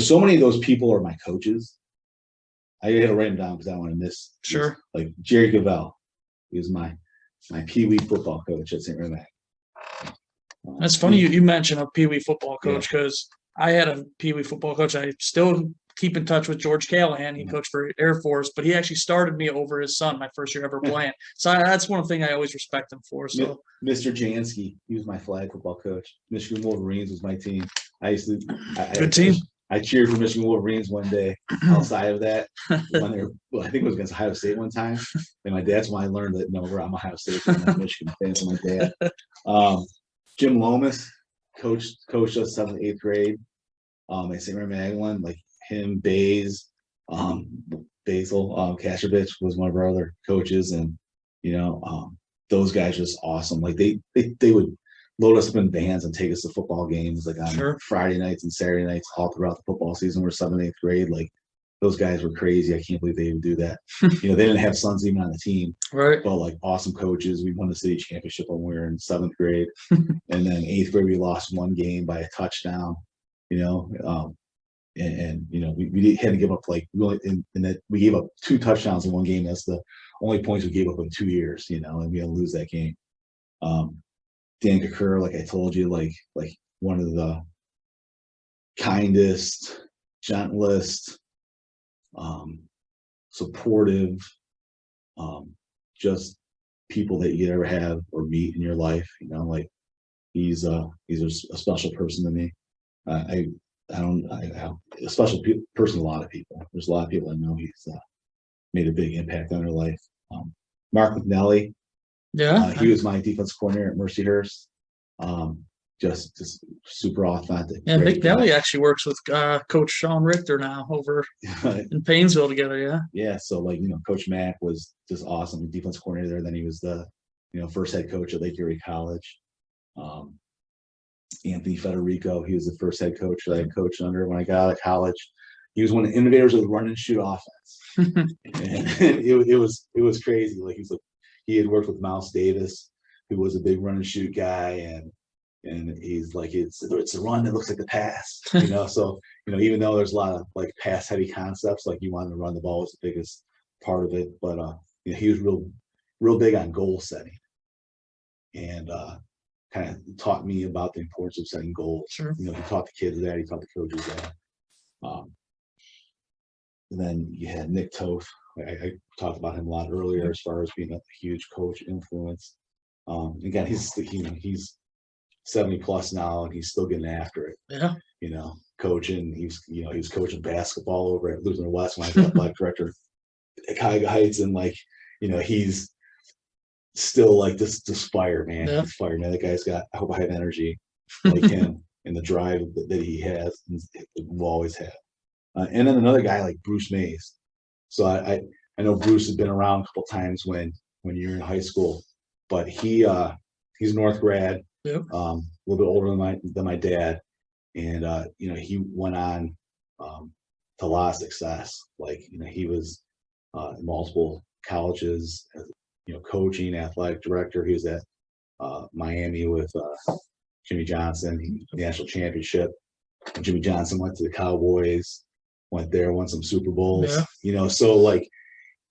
so many of those people are my coaches. I had to write them down because I don't want to miss. Sure. Like Jerry Gavell, he was my Pee Wee football coach at St. Remac. That's funny you mentioned a Pee Wee football coach because I had a Pee Wee football coach. I still keep in touch with George Callahan. He coached for Air Force, but he actually started me over his son my first year ever playing. So that's one thing I always respect him for. So Mr. Jansky, he was my flag football coach. Michigan Wolverines was my team. I used to good team. I cheered for Michigan Wolverines one day. Outside of that, when I think it was against Ohio State one time, and that's when I learned that I'm Ohio State fan, not Michigan fan. So my dad, Jim Lomas, coached us 7th, 8th grade. At St. Mary Magdalene, like him, Basil, Kastrovich was one of our other coaches, and those guys are just awesome. Like they would load us up in vans and take us to football games, like on Friday nights and Saturday nights, all throughout the football season. We're 7th, 8th grade. Like those guys were crazy. I can't believe they would do that. They didn't have sons even on the team, right? But like awesome coaches. We won the city championship when we were in 7th grade, and then 8th grade we lost one game by a touchdown. We had to give up we gave up 2 touchdowns in one game. That's the only points we gave up in 2 years, and we had to lose that game. Dan Kakur, like I told you, like one of the kindest, gentlest, supportive, just people that you ever have or meet in your life. Like he's a special person to me. I have a special person to a lot of people. There's a lot of people I know he's made a big impact on their life. Mark McNally, he was my defense coordinator at Mercyhurst. Just super authentic. Yeah, McNally actually works with Coach Sean Richter now over in Painesville together. Yeah. Yeah. So Coach Mack was just awesome, defense coordinator there. Then he was the first head coach at Lake Erie College. Anthony Federico, he was the first head coach that I coached under when I got out of college. He was one of the innovators of the run and shoot offense. And it was crazy. Like he had worked with Mouse Davis, who was a big run and shoot guy, and he's like, it's a run that looks like a pass. So even though there's a lot of like pass heavy concepts, like you wanted to run the ball was the biggest part of it. But he was real big on goal setting. And kind of taught me about the importance of setting goals. Sure. He taught the kids that, he taught the coaches that. And then you had Nick Toth. I talked about him a lot earlier as far as being a huge coach influence. Again, he's 70 plus now and he's still getting after it. Yeah. Coaching. He was coaching basketball over at Lutheran West when I was athletic director at Cuyahoga Heights, and he's still like this fire, man. Yeah. This fire, man. That guy's got, I hope I have energy like him and the drive that he has and will always have. And then another guy like Bruce Mays. So I know Bruce has been around a couple times when you're in high school, but he's North grad, yep. A little bit older than my dad, and he went on to a lot of success. Like he was in multiple colleges, coaching, athletic director. He was at Miami with Jimmy Johnson, national championship. And Jimmy Johnson went to the Cowboys, went there, won some Super Bowls. Yeah. So like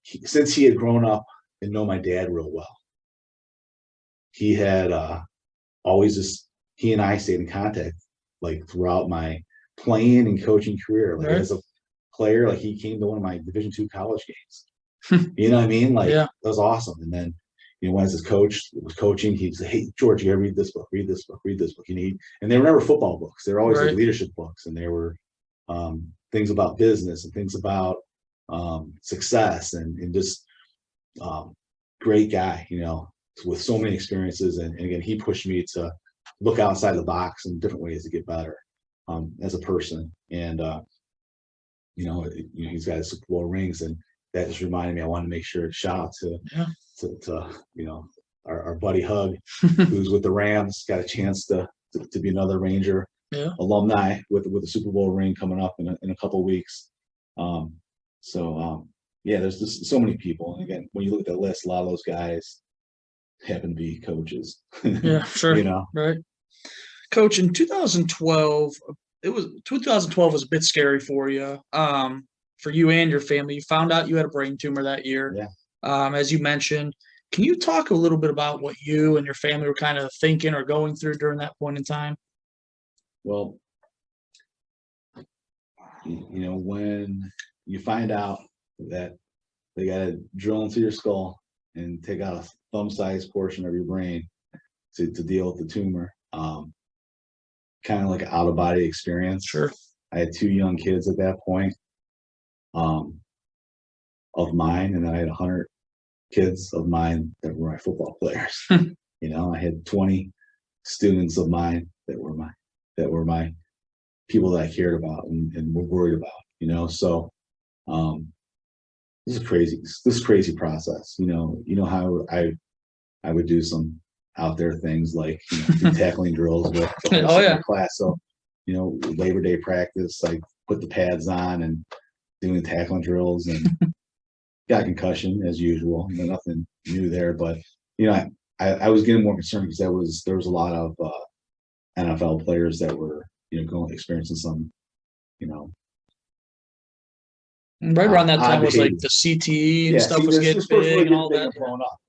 since he had grown up and know my dad real well, he had always just, he and I stayed in contact like throughout my playing and coaching career. Like as a player, like he came to one of my Division II college games. You know what I mean? Like that was awesome. And then when as his coach was coaching, he'd say, "Hey George, you gotta read this book, read this book, read this book." And they were never football books. They were always like leadership books, and they were things about business and things about success and just great guy, with so many experiences. And again, he pushed me to look outside the box in different ways to get better as a person. And he's got his Super Bowl rings, and that just reminded me. I wanted to make sure to shout out to our buddy Hug, who's with the Rams, got a chance to be another Ranger alumni with a Super Bowl ring coming up in a couple of weeks. Yeah, there's just so many people. And again, when you look at the list, a lot of those guys happen to be coaches. Yeah, sure. You know, Right. Coach, in 2012, 2012 was a bit scary for you, for you and your family. You found out you had a brain tumor that year. Yeah. As you mentioned, can you talk a little bit about what you and your family were kind of thinking or going through during that point in time? Well, when you find out that they got to drill into your skull and take out a thumb-sized portion of your brain to deal with the tumor, kind of like an out-of-body experience. Sure. I had 2 young kids at that point, of mine, and then I had 100 kids of mine that were my football players. I had 20 students of mine that were my people that I cared about and were worried about. So this is crazy process. How I would do some out there things like do tackling drills with the whole senior class. So Labor Day practice, I put the pads on and doing tackling drills and got a concussion as usual. Nothing new there, but I was getting more concerned because there was a lot of NFL players that were experiencing some right around that time was like the CTE and stuff was getting big and all that. Blown up,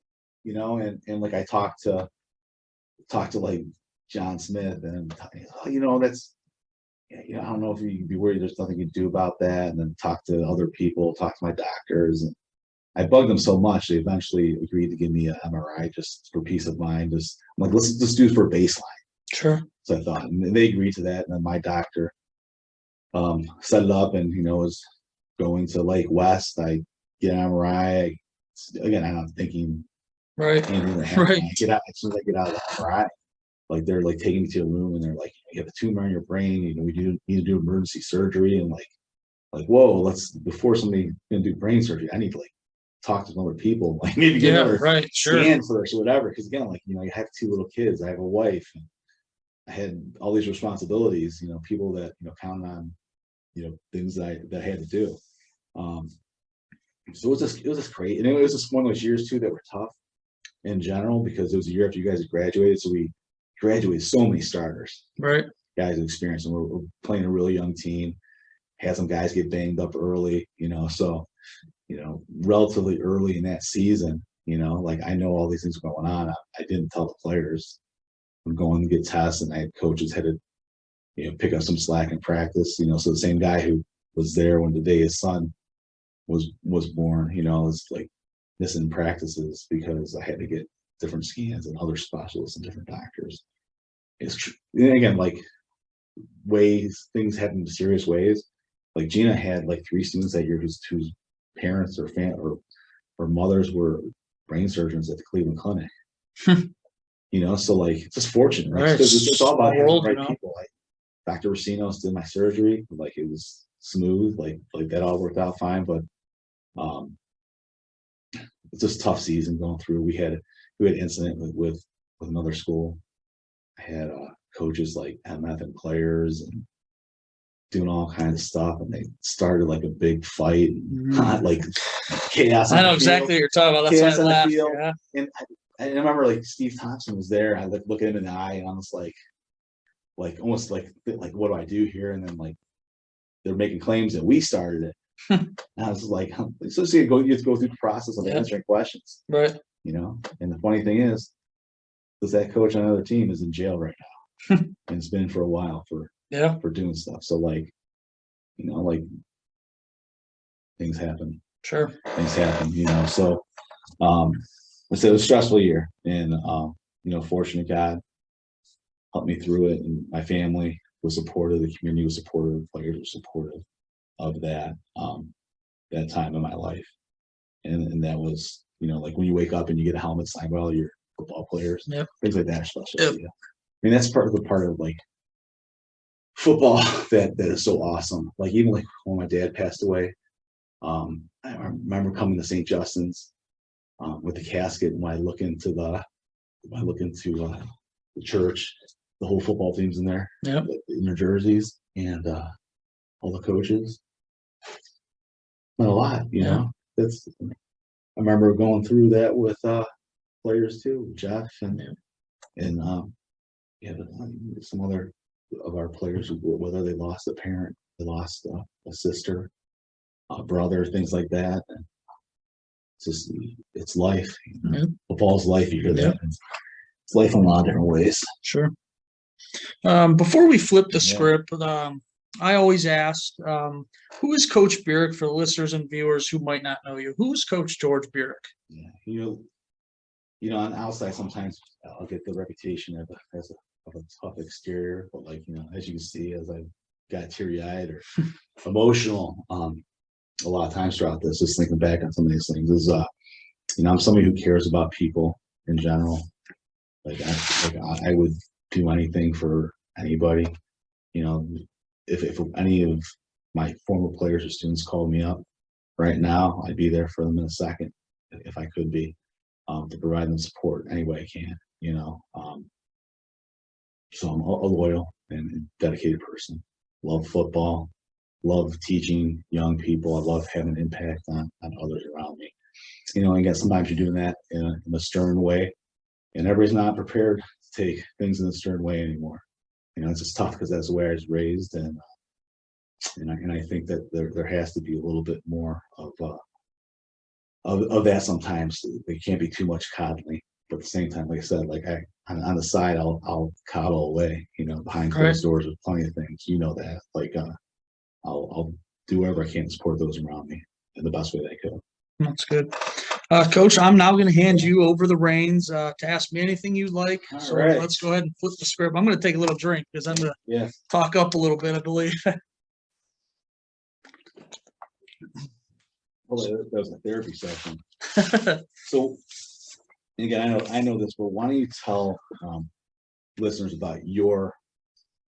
and like I talked to like John Smith and that's I don't know if you can be worried. There's nothing you can do about that. And then talk to other people, talk to my doctors, and I bugged them so much they eventually agreed to give me an MRI just for peace of mind. I'm like, let's just do it for a baseline. Sure. So I thought, and they agreed to that. And then my doctor set it up, and was going to Lake West. I get an MRI. Again, I'm thinking, right. Right. Get out as soon as I get out of the MRI. Like they're like taking me to a room, and they're like, you have a tumor in your brain. We need to do emergency surgery. And like whoa, before somebody gonna do brain surgery, I need to talk to some other people, like maybe get another scan first or whatever. Because again, you have 2 little kids. I have a wife. And I had all these responsibilities. People that count on things that I had to do. So it was just great, and it was just one of those years too that were tough in general because it was a year after you guys had graduated. So we graduated so many starters, right? Guys with experience, and we're playing a really young team. Had some guys get banged up early, so relatively early in that season, I know all these things going on. I didn't tell the players. I'm going to get tests, and I had coaches had to pick up some slack in practice. So the same guy who was there when the day his son was born, was like missing practices because I had to get different scans and other specialists and different doctors. It's true. And again, things happen in mysterious ways. Like Gina had 3 students that year whose parents or mothers were brain surgeons at the Cleveland Clinic. So it's just fortunate, right? It's all about having the right people. Like Dr. Racinos did my surgery, it was smooth, like that all worked out fine. But it's just a tough season going through. We had incident with another school. I had coaches MF players and doing all kinds of stuff, and they started a big fight, chaos. I know exactly what you're talking about. That's why I laughed. Yeah. And I remember Steve Thompson was there. I look at him in the eye, and I was almost what do I do here? And then they're making claims that we started it. And I was so you have to go through the process of answering questions, right? And the funny thing is that coach on another team is in jail right now, and it's been for a while for doing stuff. So things happen. Sure. Things happen. So I said it was a stressful year, and fortunate God helped me through it, and my family was supportive, the community was supportive, the players were supportive of that time in my life. And that was, when you wake up and you get a helmet signed by all your football players, things like that are special. Yep. I mean, that's part of football that is so awesome. Even when my dad passed away, I remember coming to St. Justin's with the casket, and when I look into the church, the whole football team's in there, Yep. in their jerseys, and all the coaches. Meant a lot, you know. That's I remember going through that with players too, Jeff and some other of our players, whether they lost a parent, they lost a sister, a brother, things like that. And it's life. Football's life. You hear that? It's life in a lot of different ways. Sure. Before we flip the script, I always ask, who is Coach Burich for the listeners and viewers who might not know you? Who is Coach George Burich? Yeah, you know, on the outside, sometimes I'll get the reputation of a tough exterior, but like, you know, as you can see, as I got teary-eyed or emotional, a lot of times throughout this, just thinking back on some of these things is, you know, I'm somebody who cares about people in general. Like I would do anything for anybody. You know, if any of my former players or students called me up right now, I'd be there for them in a second if I could be, to provide them support any way I can. You know, so I'm a loyal and dedicated person. Love football. Love teaching young people. I love having an impact on others around me. You know, and again, sometimes you're doing that in a stern way, and everybody's not prepared to take things in a stern way anymore. You know, it's just tough because that's the way I was raised, and I think that there has to be a little bit more of that sometimes. They can't be too much coddling, but at the same time, like I said, like on the side, I'll coddle away. You know, behind closed doors with plenty of things. You know that, like. I'll do whatever I can to support those around me in the best way that I could. That's good. Coach, I'm now going to hand you over the reins to ask me anything you'd like. So let's go ahead and flip the script. I'm going to take a little drink because I'm going to talk up a little bit, I believe. Well, that was a therapy session. So, again, I know this, but why don't you tell listeners about your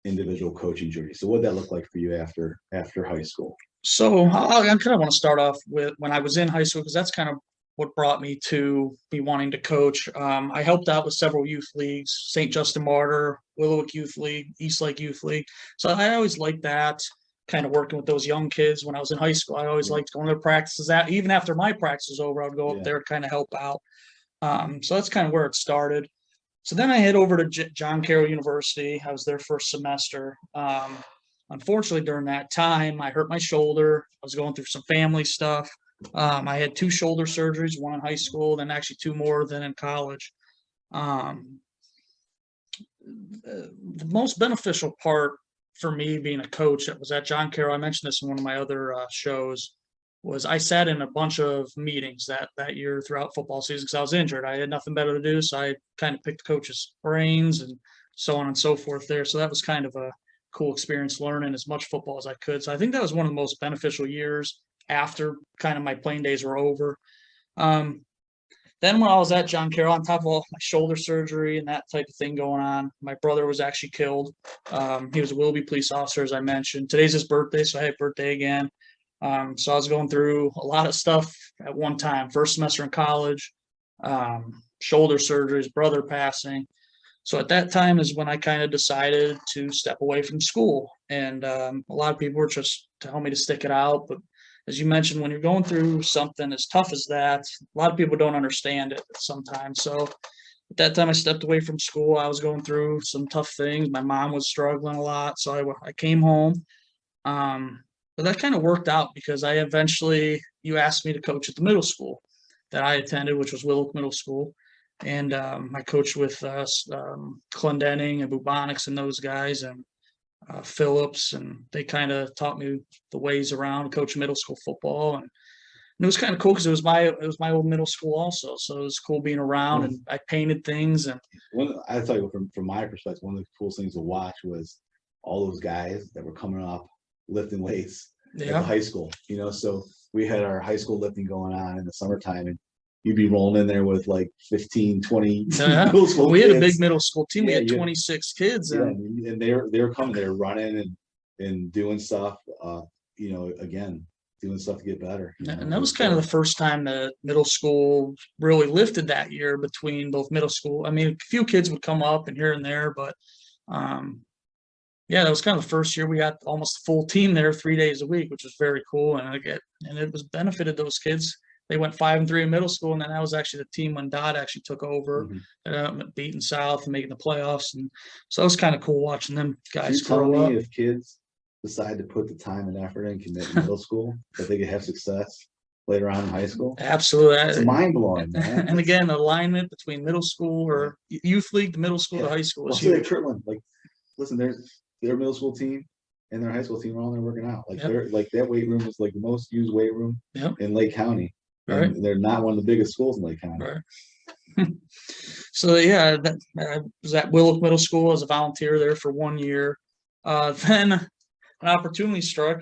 individual coaching journey? So what did that look like for you after high school? So I kind of want to start off with when I was in high school, because that's kind of what brought me to be wanting to coach. I helped out with several youth leagues, St. Justin Martyr, Willowick Youth League, East Lake Youth League. So I always liked that, kind of working with those young kids when I was in high school. I always liked going to their practices. Even after my practice was over, I would go up there to kind of help out. So that's kind of where it started. So then I head over to John Carroll University. I was there first semester. Unfortunately, during that time, I hurt my shoulder. I was going through some family stuff. I had 2 shoulder surgeries, one in high school, then actually 2 more than in college. The most beneficial part for me being a coach that was at John Carroll, I mentioned this in one of my other shows, was I sat in a bunch of meetings that year throughout football season because I was injured. I had nothing better to do, so I kind of picked coaches' brains and so on and so forth there. So that was kind of a cool experience, learning as much football as I could. So I think that was one of the most beneficial years after kind of my playing days were over. Then when I was at John Carroll, on top of all my shoulder surgery and that type of thing going on, my brother was actually killed. He was a Willoughby police officer, as I mentioned. Today's his birthday, so hey, birthday again. So I was going through a lot of stuff at one time. First semester in college, shoulder surgeries, brother passing. So at that time is when I kind of decided to step away from school. And a lot of people were just telling me to stick it out. But as you mentioned, when you're going through something as tough as that, a lot of people don't understand it sometimes. So at that time, I stepped away from school. I was going through some tough things. My mom was struggling a lot. So I came home. But that kind of worked out because you asked me to coach at the middle school that I attended, which was Willowick Middle School. And I coached with Clendenning and Bubonics and those guys and Phillips. And they kind of taught me the ways around coaching middle school football. And it was kind of cool because it was my old middle school also. So it was cool being around, and I painted things. And I tell you, from my perspective, one of the coolest things to watch was all those guys that were coming up lifting weights at the high school, you know. So we had our high school lifting going on in the summertime, and you'd be rolling in there with like 15, 20 middle school we kids. Had a big middle school team. We had 26 kids. And they were coming, they were running and doing stuff, you know, again, doing stuff to get better. And that was kind of the first time that middle school really lifted that year between both middle school. I mean, a few kids would come up and here and there, but Yeah, that was kind of the first year we had almost a full team there 3 days a week, which was very cool. And it was benefited those kids. They went 5-3 in middle school, and then that was actually the team when Dodd actually took over, beating South and making the playoffs. And so it was kind of cool watching them guys You tell grow up. me if kids decide to put the time and effort in commit in middle school, that they could have success later on in high school. Absolutely. It's mind blowing, man. And again, the alignment between middle school or youth league to middle school to high school is huge. Kirtland, like, listen, their middle school team and their high school team are all there working out. Like they're like that weight room is like the most used weight room in Lake County. And they're not one of the biggest schools in Lake County. Right. So yeah, I was at Willock Middle School as a volunteer there for 1 year. Then an opportunity struck.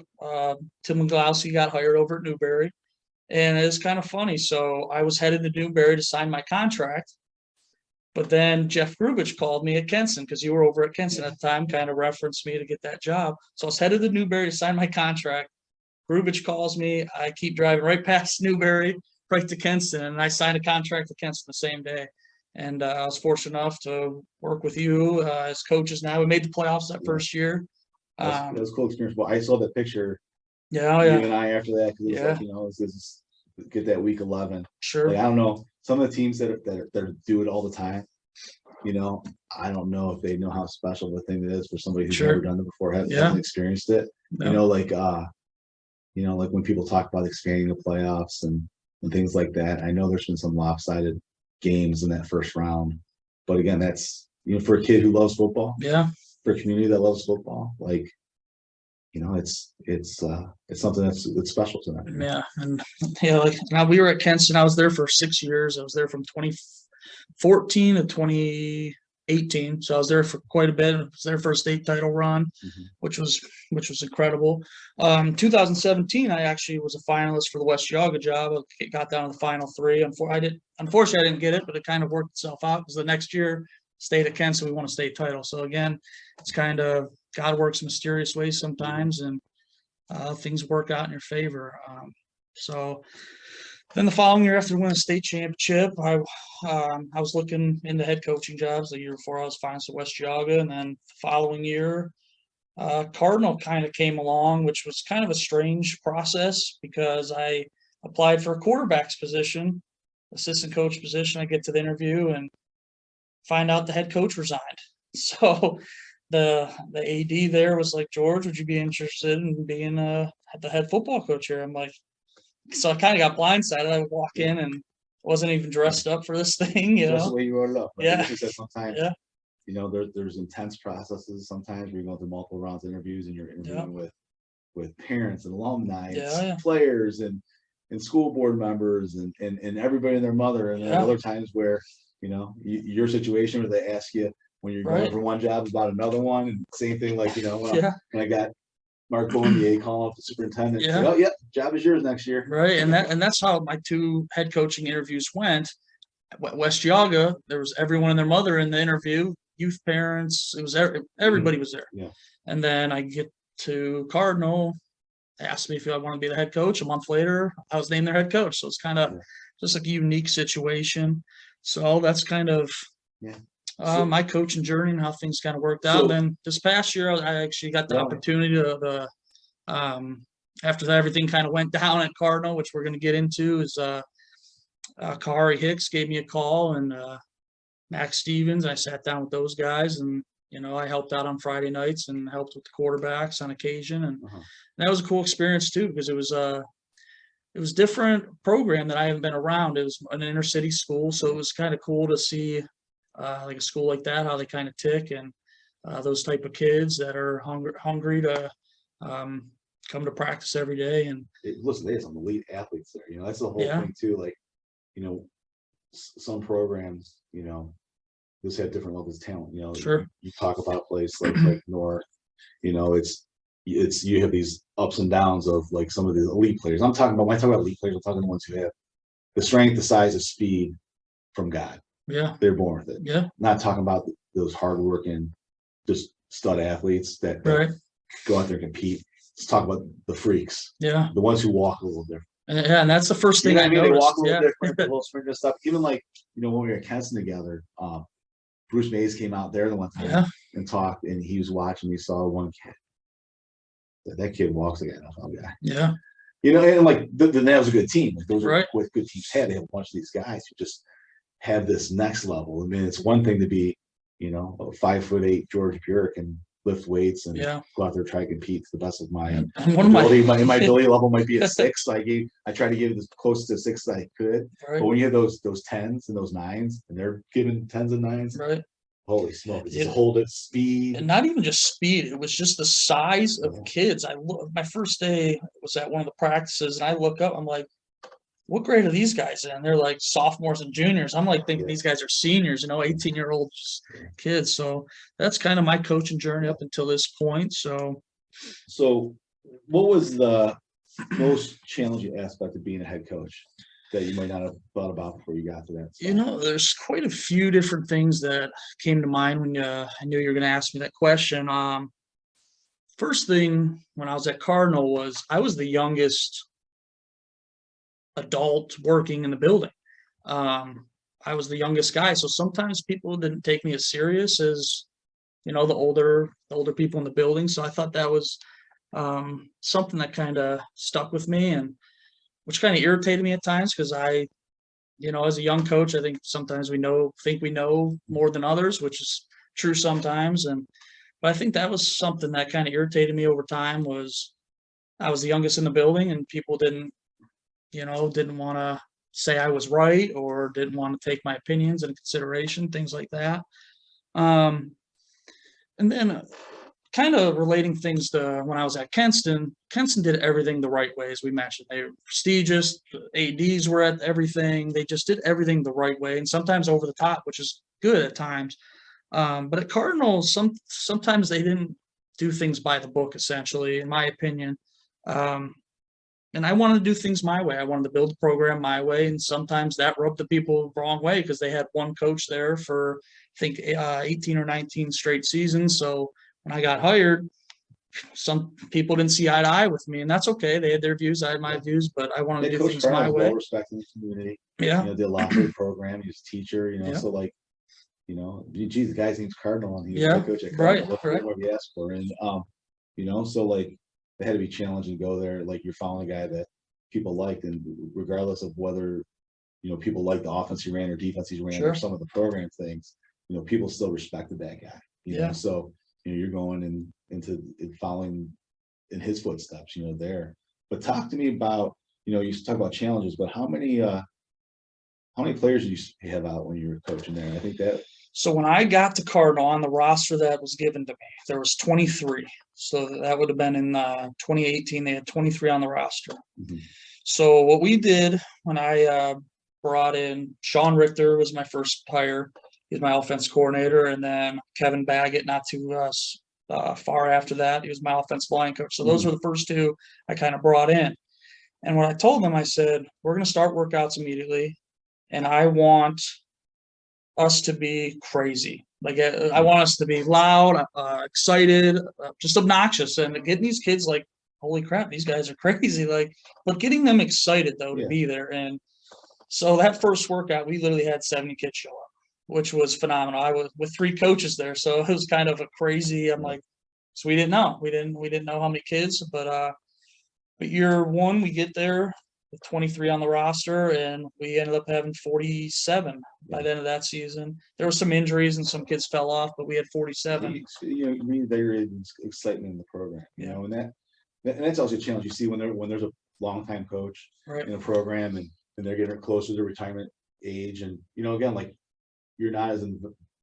Tim McGlowsey got hired over at Newberry, and it's kind of funny. So I was headed to Newberry to sign my contract, but then Jeff Grubich called me at Kenson because you were over at Kenson at the time, kind of referenced me to get that job. So I was headed to Newberry to sign my contract. Grubich calls me. I keep driving right past Newberry, right to Kenson, and I signed a contract to Kenson the same day. And I was fortunate enough to work with you as coaches. Now we made the playoffs that first year. That was a cool experience. But I saw that picture. Yeah, you and I after that, because it was like, this get that week 11. Sure. Like, I don't know, some of the teams that do it all the time. I don't know if they know how special the thing is for somebody who's never done it before, hasn't experienced it. Like when people talk about expanding the playoffs and things like that, I know there's been some lopsided games in that first round, but again, that's for a kid who loves football, for a community that loves football, like it's something that's special to them. Yeah, and like now we were at Kenson. I was there for 6 years. I was there from 2014 to 2018, so I was there for quite a bit. It was their first state title run, which was incredible. 2017, I actually was a finalist for the West Geauga job. I got down to the final three. Unfortunately, I didn't get it, but it kind of worked itself out because the next year, state at Kenson, we won a state title. So again, it's kind of God works in mysterious ways sometimes, and things work out in your favor. So then the following year, after winning a state championship, I was looking into head coaching jobs. The year before, I was finalist at West Geauga, and then the following year, Cardinal kind of came along, which was kind of a strange process because I applied for a quarterback's position, assistant coach position. I get to the interview and find out the head coach resigned. So the AD there was like, George, would you be interested in being the head football coach here? I'm like, so I kind of got blindsided. I would walk in and wasn't even dressed up for this thing, That's the way you wrote it up. Right? Yeah. Sometimes, there's intense processes sometimes where you go through multiple rounds of interviews and you're interviewing with parents and alumni, and players and school board members and everybody and their mother. And then other times where, your situation where they ask you when you're going for one job about another one, and same thing, like, when I got Mark Bonnier calling up the superintendent. Yeah. Oh, job is yours next year. Right. And that's how my two head coaching interviews went. At West Geauga, there was everyone and their mother in the interview, youth parents. It was everybody was there. Yeah. And then I get to Cardinal, they asked me if I want to be the head coach. A month later, I was named their head coach. So it's kind of just like a unique situation. So that's kind of my coaching journey and how things kind of worked out. Then this past year, I actually got the opportunity to after that, everything kind of went down at Cardinal, which we're going to get into, is Kahari Hicks gave me a call, and Max Stevens. I sat down with those guys, and I helped out on Friday nights and helped with the quarterbacks on occasion, and that was a cool experience too, because it was different program that I haven't been around. It was an inner city school, so it was kind of cool to see like a school like that, how they kind of tick, and those type of kids that are hungry to come to practice every day. And listen, they have some elite athletes there. That's the whole thing too. Like, some programs, just have different levels of talent. Sure. You talk about a place like North, it's you have these ups and downs of like some of the elite players. When I talk about elite players, I'm talking the ones who have the strength, the size, the speed from God. Yeah. They're born with it. Yeah. Not talking about those hardworking, just stud athletes that go out there and compete. Let's talk about the freaks. Yeah. The ones who walk a little different. And that's the first thing I noticed. They walk a little different, a little sprinter stuff. Even like, when we were at Kenson together, Bruce Mays came out there the one time Yeah. and talked, and he was watching. He saw one kid. That kid walks like an NFL guy. Yeah. And like then that was a good team. Like those are Right. what good teams had. They have a bunch of these guys who just have this next level. I mean, it's one thing to be, a 5'8" George Burich and lift weights and Yeah. go out there try to compete to the best of my And one of my ability. My ability level might be a 6. So I try to give it as close to 6 as I could. right. But when you have those 10s and those 9s, and they're giving 10s and 9s, Right. holy smoke! It's Yeah. just hold it, speed. And not even just speed. It was just the size of Yeah. kids. My first day was at one of the practices, and I look up. I'm like, "What grade are these guys in?" They're like sophomores and juniors. I'm like thinking Yeah. these guys are seniors. 18-year-old kids. So that's kind of my coaching journey up until this point. So What was the most challenging aspect of being a head coach that you might not have thought about before you got to that spot? there's quite a few different things that came to mind when I knew you were going to ask me that question. First thing when I was at Cardinal was I was the youngest adult working in the building. I was the youngest guy, so sometimes people didn't take me as serious as the older people in the building. So I thought that was something that kind of stuck with me, and which kind of irritated me at times because as a young coach, I think sometimes we think we know more than others, which is true sometimes. But I think that was something that kind of irritated me over time was I was the youngest in the building, and people didn't want to say I was right or didn't want to take my opinions into consideration, things like that. And then kind of relating things to when I was at Kenston did everything the right way, as we mentioned. They were prestigious. ADs were at everything. They just did everything the right way, and sometimes over the top, which is good at times. But at Cardinals, sometimes they didn't do things by the book, essentially, in my opinion. And I wanted to do things my way. I wanted to build the program my way, and sometimes that rubbed the people the wrong way because they had one coach there for, I think, 18 or 19 straight seasons. So when I got hired, some people didn't see eye to eye with me, and that's okay. They had their views, I had my views, but I wanted to do things my way. Well respected in the community. Yeah. Did a lot for the program. He was a teacher. Yeah. So like, geez, the guy's name's Cardinal, and he was Yeah, head coach at Cardinal. right. What we asked for, and so like it had to be challenging to go there. Like you're following a guy that people liked, and regardless of whether people liked the offense he ran or defense he ran or some of the program things, people still respected that guy. Yeah. So you're going into following in his footsteps. There. But talk to me about you talk about challenges, but how many players did you have out when you were coaching there? I think that. So when I got to Cardinal on the roster that was given to me, there was 23. So that would have been in 2018. They had 23 on the roster. Mm-hmm. So what we did when I brought in Sean Richter was my first hire. He was my offense coordinator, and then Kevin Baggett, not too far after that, he was my offensive line coach. So those were the first two I kind of brought in. And when I told them, I said, we're going to start workouts immediately, and I want us to be crazy. Like I want us to be loud, excited, just obnoxious, and getting these kids like, holy crap, these guys are crazy. But getting them excited though to be there. And so that first workout, we literally had 70 kids show up, which was phenomenal. I was with 3 coaches there, so it was kind of a crazy. I'm like, so we didn't know how many kids, but year one we get there. 23 on the roster, and we ended up having 47 by the end of that season. There were some injuries and some kids fell off, but we had 47. There is excitement in the program, and that's also a challenge you see when there's a longtime coach in a program and they're getting closer to retirement age, and again, like you're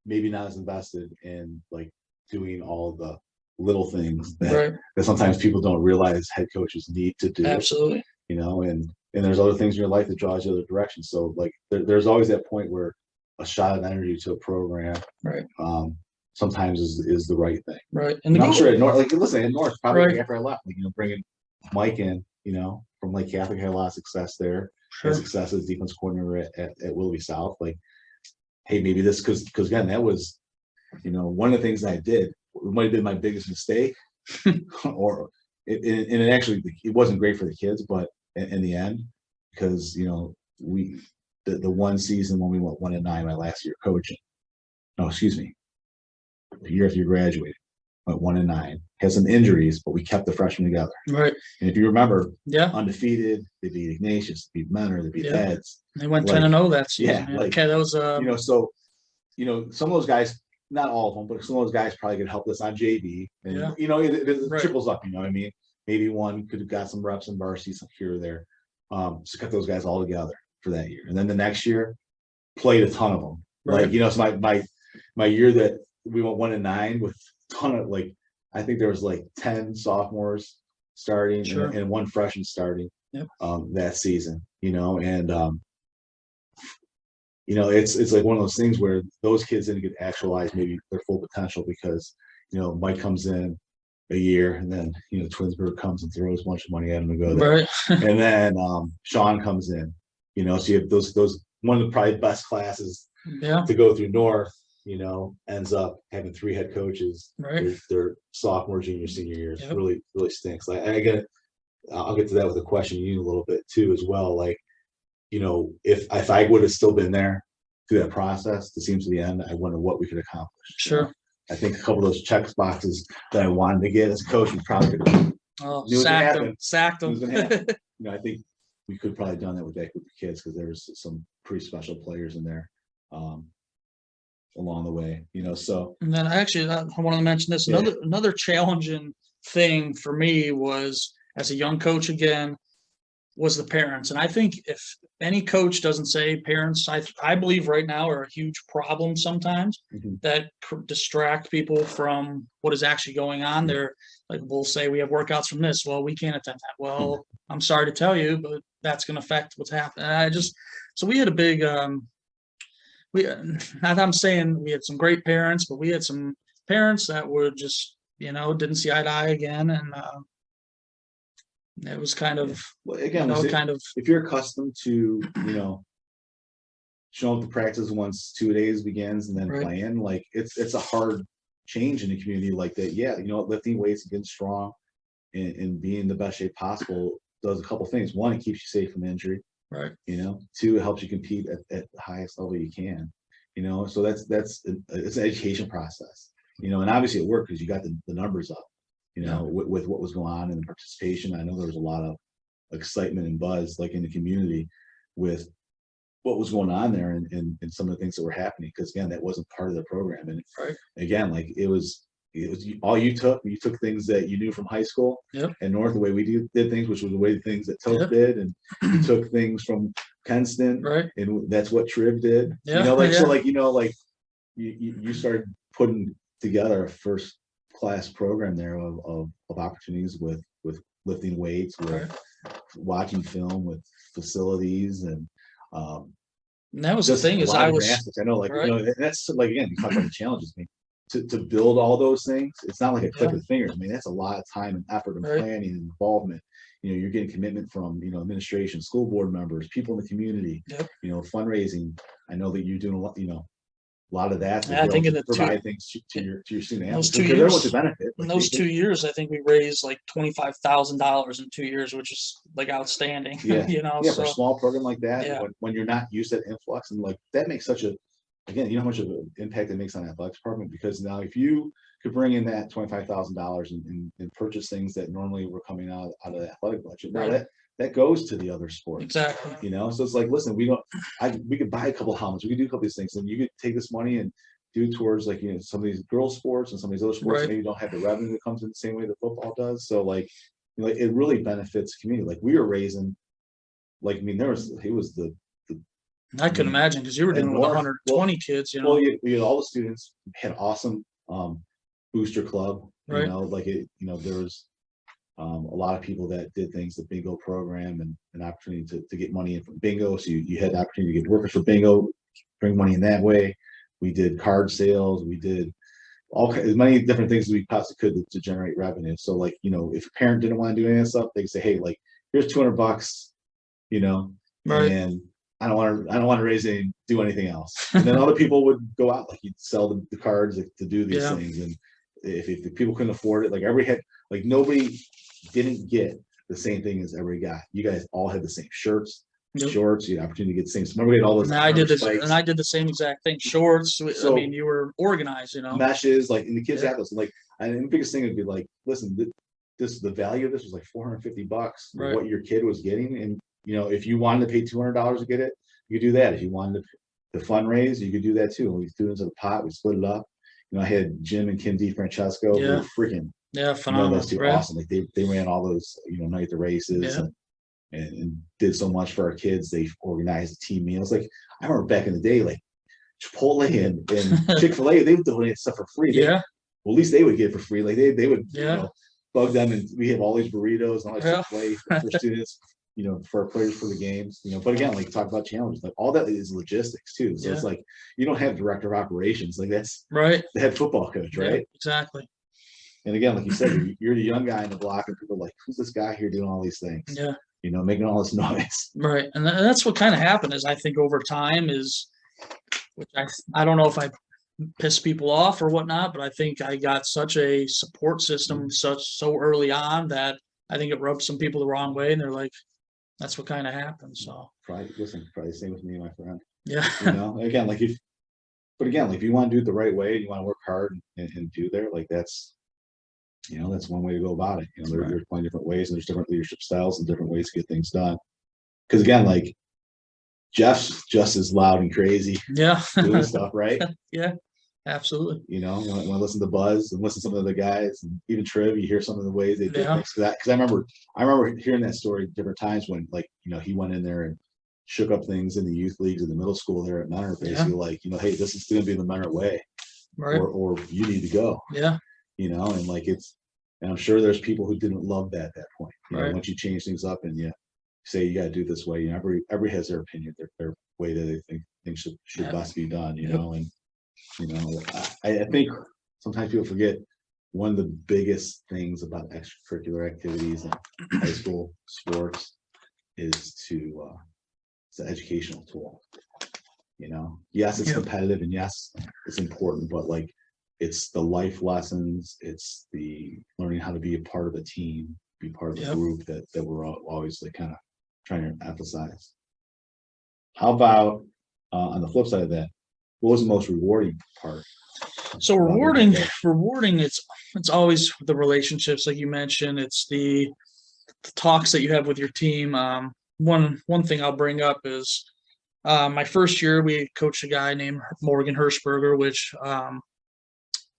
maybe not as invested in like doing all the little things that sometimes people don't realize head coaches need to do. Absolutely. And there's other things in your life that draws you other direction. So like there's always that point where a shot of energy to a program, sometimes is the right thing. Right. And I'm sure at North, like listen, at North probably after I left, like bringing Mike in, from Lake Catholic, had a lot of success there. Had success as defense coordinator at Willoughby South. Like, hey, maybe this because again, that was one of the things that I did. It might have been my biggest mistake, or it actually it wasn't great for the kids, but in the end, because the one season when we went 1-9 my last year coaching, no, excuse me, the year after you graduated, went 1-9, had some injuries, but we kept the freshmen together. Right. And if you remember, Yeah. undefeated, they beat Ignatius, they beat Menor, they beat Yeah. Eds. They went Like, 10-0 that season. yeah, like, okay, that was so some of those guys, not all of them, but some of those guys probably could help us on JV. And Yeah. it Right. trickles up, you know what I mean? Maybe one could have got some reps in varsity here or there. So cut those guys all together for that year. And then the next year, played a ton of them. Right. Like, so my year that we went 1-9 with a ton of, like, I think there was like 10 sophomores starting Sure. and one freshman starting. Yep. That season, and it's like one of those things where those kids didn't get actualized maybe their full potential because, Mike comes in a year and then, Twinsburg comes and throws a bunch of money at him to go there. right. And then Sean comes in, so you have those one of the probably best classes Yeah. to go through North, ends up having 3 head coaches. Right. Their sophomore, junior, senior years. Yep. Really, really stinks. Like I'll get to that with a question you a little bit too as well. Like, if I would have still been there through that process, it seems to the end, I wonder what we could accomplish. Sure. I think a couple of those check boxes that I wanted to get as a coach, we probably could have. Oh, Knew it was gonna sacked happen. them. Sacked It was them. gonna happen. I think we could probably done that with that group of kids because there's some pretty special players in there along the way. So And then actually, I wanted to mention this. Another challenging thing for me was as a young coach again was the parents. And I think if any coach doesn't say parents, I believe right now are a huge problem sometimes that distract people from what is actually going on. They're like, we'll say we have workouts from this. Well, we can't attend that. Well, I'm sorry to tell you, but that's going to affect what's happening. So we had a big, not I'm saying we had some great parents, but we had some parents that were just, didn't see eye to eye again. And it was kind of, well, again, if you're accustomed to, showing up to practice once 2 days begins and then Right. playing, like it's a hard change in a community like that. Yeah, lifting weights and getting strong and being in the best shape possible does a couple things. One, it keeps you safe from injury. right. 2, it helps you compete at the highest level you can. So it's an education process. And obviously it worked because you got the numbers up. With what was going on in the participation. I know there was a lot of excitement and buzz like in the community with what was going on there and some of the things that were happening. Because again, that wasn't part of the program. And Right. again, like it was all you took things that you knew from high school. Yep. And North, the way we did things, which was the way the things that Toth Yep. did, and you took things from Kenston, Right. and that's what Trib did. Yeah. So you started putting together a first class program there of opportunities with lifting weights, with Right. watching film, with facilities, and And that was the just thing a is lot I of was, different aspects. I know, like, right. and that's like, again, you talk about the challenges. I mean, to build all those things, it's not like a click Yeah. of the fingers. I mean, that's a lot of time and effort and Right. planning and involvement. You're getting commitment from, administration, school board members, people in the community, Yep. fundraising. I know that you're doing a lot of that to Yeah, I be think able in to the provide things to your student those athletes. 2 Because they're what years- the benefit. in Like, those 2 years, I think we raised like $25,000 in 2 years, which is like outstanding. Yeah. Yeah, for So a small program like that, Yeah. when you're not used to that influx, and like that makes such a, again, how much of an impact it makes on the athletics department. Because now if you could bring in that $25,000 and purchase things that normally were coming out of the athletic budget, now Right. that goes to the other sports. exactly. So it's like, listen, we could buy a couple of helmets, we could do a couple of these things, and you could take this money and do towards like, some of these girls sports and some of these other sports that Right. maybe don't have the revenue that comes in the same way that football does. So like, it really benefits the community. Like we were raising, like, I mean, it was the, I couldn't imagine because you were And dealing with more- 120 kids. well, you had all the students had awesome booster club, Right. there was a lot of people that did things, the bingo program and an opportunity to get money in from bingo. So you had the opportunity to get workers for bingo, bring money in that way. We did card sales, we did as many different things as we possibly could to generate revenue. So like, if a parent didn't want to do any of that stuff, they could say, hey, like, here's $200, Right. and I don't want to do anything else. And then other people would go out, like you'd sell the cards to do these Yeah. things. And if the people couldn't afford it, like nobody didn't get the same thing as everybody got. You guys all had the same shirts, Yep. shorts, you had opportunity to get the same. Remember we had all those And I did this, spikes, and I did the same exact thing. Shorts. I So- mean, you were organized, meshes, like, and the kids Yeah. have those. Like, and the biggest thing would be like, listen, the value of this was like $450 for Right. what your kid was getting. And, if you wanted to pay $200 to get it, you could do that. If you wanted to fundraise, you could do that too. And we threw it into the pot, we split it up. I had Jim and Kim DeFrancesco, who Yeah. were freaking, Yeah, phenomenal. those two Right? awesome. Like they ran all those, night the races Yeah. and did so much for our kids. They organized team meals. Like I remember back in the day, like Chipotle and Chick-fil-A, they would donate stuff for free. Yeah. Well, at least they would get it for free. Like they would, Yeah. bug them, and we have all these burritos and all that Yeah. Chick-fil-A for students, for our players for the games, but again, like talk about challenges, like all that is logistics too. So it's Yeah. like you don't have director of operations, like that's Right. the head football coach, Yeah, right? exactly. And again, like you said, you're the young guy in the block, and people are like, who's this guy here doing all these things? Yeah. Making all this noise. Right. And that's what kind of happened is I think over time which I don't know if I piss people off or whatnot, but I think I got such a support system so early on that I think it rubbed some people the wrong way, and they're like, that's what kind of happened. So Probably the same with me and my friend. yeah. Again, like if you want to do it the right way, you want to work hard and do there, like that's one way to go about it. There's plenty of different ways, and there's different leadership styles and different ways to get things done. Because again, like Jeff's just as loud and crazy Yeah. doing stuff, right? Yeah. Absolutely. When I listen to Buzz and listen to some of the guys, and even Triv, you hear some of the ways they did Yeah. things. Because I remember hearing that story different times when, like, he went in there and shook up things in the youth leagues in the middle school there at Menor, basically like, hey, this is going to be the Menor way, Right. or you need to go. Yeah. And like and I'm sure there's people who didn't love that at that point. Right. Once you change things up and you say you got to do it this way, everybody has their opinion, their way that they think things should Yeah. best be done. Yep. And I think sometimes people forget one of the biggest things about extracurricular activities in high school sports is it's an educational tool. Yes, it's Yep. competitive, and yes, it's important, but like it's the life lessons, it's the learning how to be a part of a team, be part of a Yep. group that we're always like kind of trying to emphasize. How about on the flip side of that, what was the most rewarding part? So about rewarding, it's always the relationships, like you mentioned. It's the talks that you have with your team. One thing I'll bring up is my first year we coached a guy named Morgan Hirschberger, which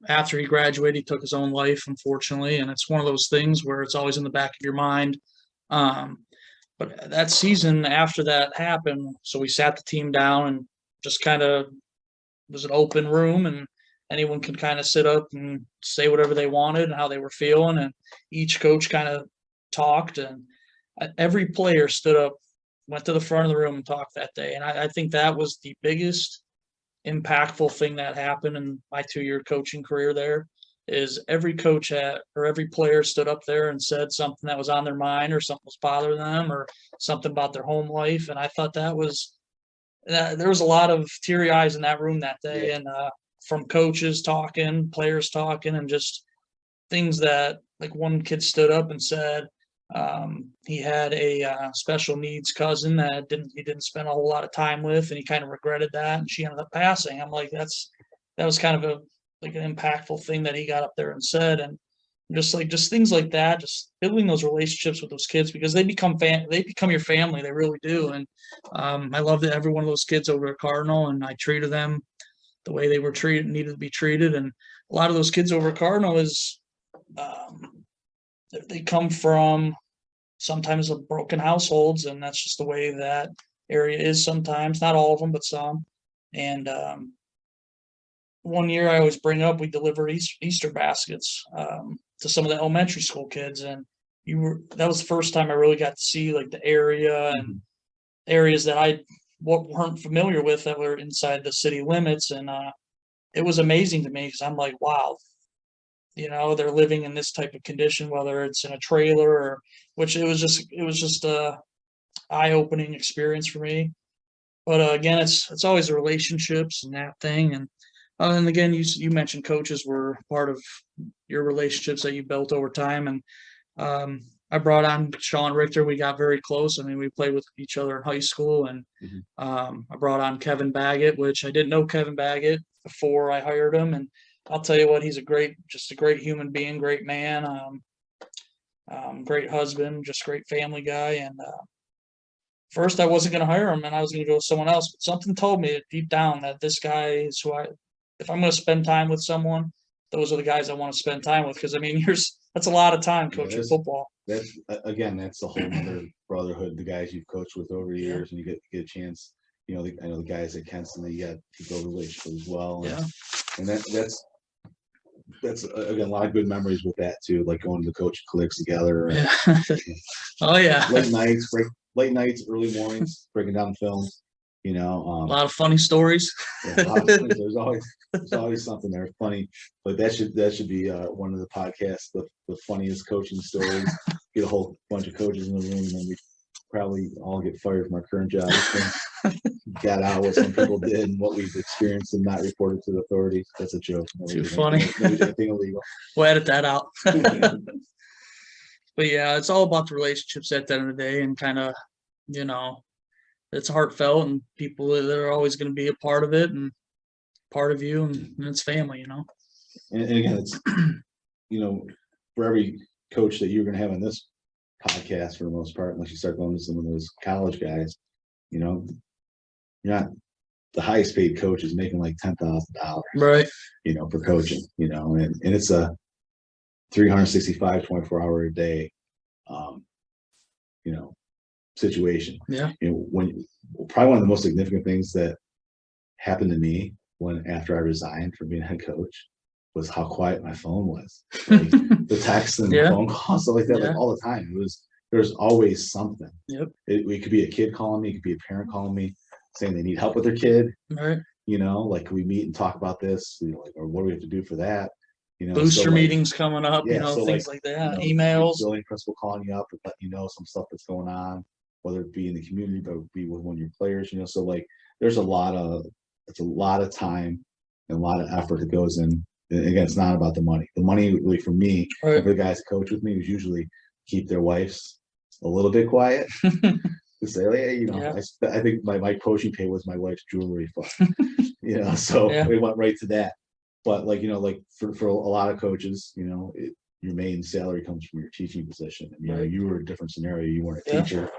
after he graduated, he took his own life, unfortunately, and it's one of those things where it's always in the back of your mind. But that season after that happened, so we sat the team down and just kind of was an open room, and anyone could kind of sit up and say whatever they wanted and how they were feeling, and each coach kind of talked, and every player stood up, went to the front of the room and talked that day. And I think that was the biggest impactful thing that happened in my 2-year coaching career there, is every coach or every player stood up there and said something that was on their mind, or something was bothering them, or something about their home life. And I thought there was a lot of teary eyes in that room that day. Yeah. And from coaches talking, players talking, and just things that, like, one kid stood up and said he had a special needs cousin that he didn't spend a whole lot of time with, and he kind of regretted that, and she ended up passing. I'm like, that was kind of an impactful thing that he got up there and said. And just things like that, just building those relationships with those kids, because they become your family. They really do. And I loved every one of those kids over at Cardinal, and I treated them the way they were needed to be treated. And a lot of those kids over at Cardinal they come from sometimes broken households, and that's just the way that area is sometimes. Not all of them, but some. And one year I always bring up, we delivered Easter baskets to some of the elementary school kids, and that was the first time I really got to see like the area and areas that I weren't familiar with that were inside the city limits. And it was amazing to me, because I'm like, wow, they're living in this type of condition, whether it's in a trailer or, which it was just a eye-opening experience for me. But again, it's always the relationships and that thing. And again, you mentioned coaches were part of your relationships that you built over time. And I brought on Sean Richter. We got very close. I mean, we played with each other in high school, and I brought on Kevin Baggett, which I didn't know Kevin Baggett before I hired him. And I'll tell you what, he's just a great human being, great man, great husband, just great family guy. And first, I wasn't going to hire him, and I was going to go with someone else. But something told me deep down that this guy is who if I'm going to spend time with someone, those are the guys I want to spend time with. Because I mean, that's a lot of time coaching football. That's the whole other brotherhood. The guys you've coached with over the years, and you get a chance. I know the guys at Kenston that you got to build a relationship as well. And that's again a lot of good memories with that too. Like going to the coaching clinics together. And, Oh yeah. Late nights, early mornings, breaking down films. A lot of funny stories. Yeah, a lot of stories. There's always something there funny, but that should be one of the podcasts, the funniest coaching stories. Get a whole bunch of coaches in the room, and then we probably all get fired from our current jobs. Got out what some people did and what we've experienced and not reported to the authorities. That's a joke. Too funny. Anything illegal. We'll edit that out. But yeah, it's all about the relationships at the end of the day, and kind of, it's heartfelt, and people that are always going to be a part of it and part of you, and it's family, And again, it's, for every coach that you're going to have on this podcast, for the most part, unless you start going to some of those college guys, you're not the highest paid coach is making like $10,000, right? For coaching, and it's a 365, 24-hour a day, situation. Yeah. When probably one of the most significant things that happened to me after I resigned from being head coach was how quiet my phone was. Like, the texts and the phone calls, stuff like that, like all the time. There's always something. Yep. It could be a kid calling me, it could be a parent calling me saying they need help with their kid. Right. Like, can we meet and talk about this? Or what do we have to do for that? Booster meetings coming up, things like that. Emails. Building principal calling you up and letting you know some stuff that's going on, whether it be in the community, but be with one of your players. So like, there's a lot of time and a lot of effort that goes in. And again, it's not about the money. The money, really, for me, for the guys that coach with me, is usually keep their wives a little bit quiet. To say, hey, I think my coaching pay was my wife's jewelry fund. So it went right to that. But like for a lot of coaches, your main salary comes from your teaching position. And you were a different scenario. You weren't a teacher.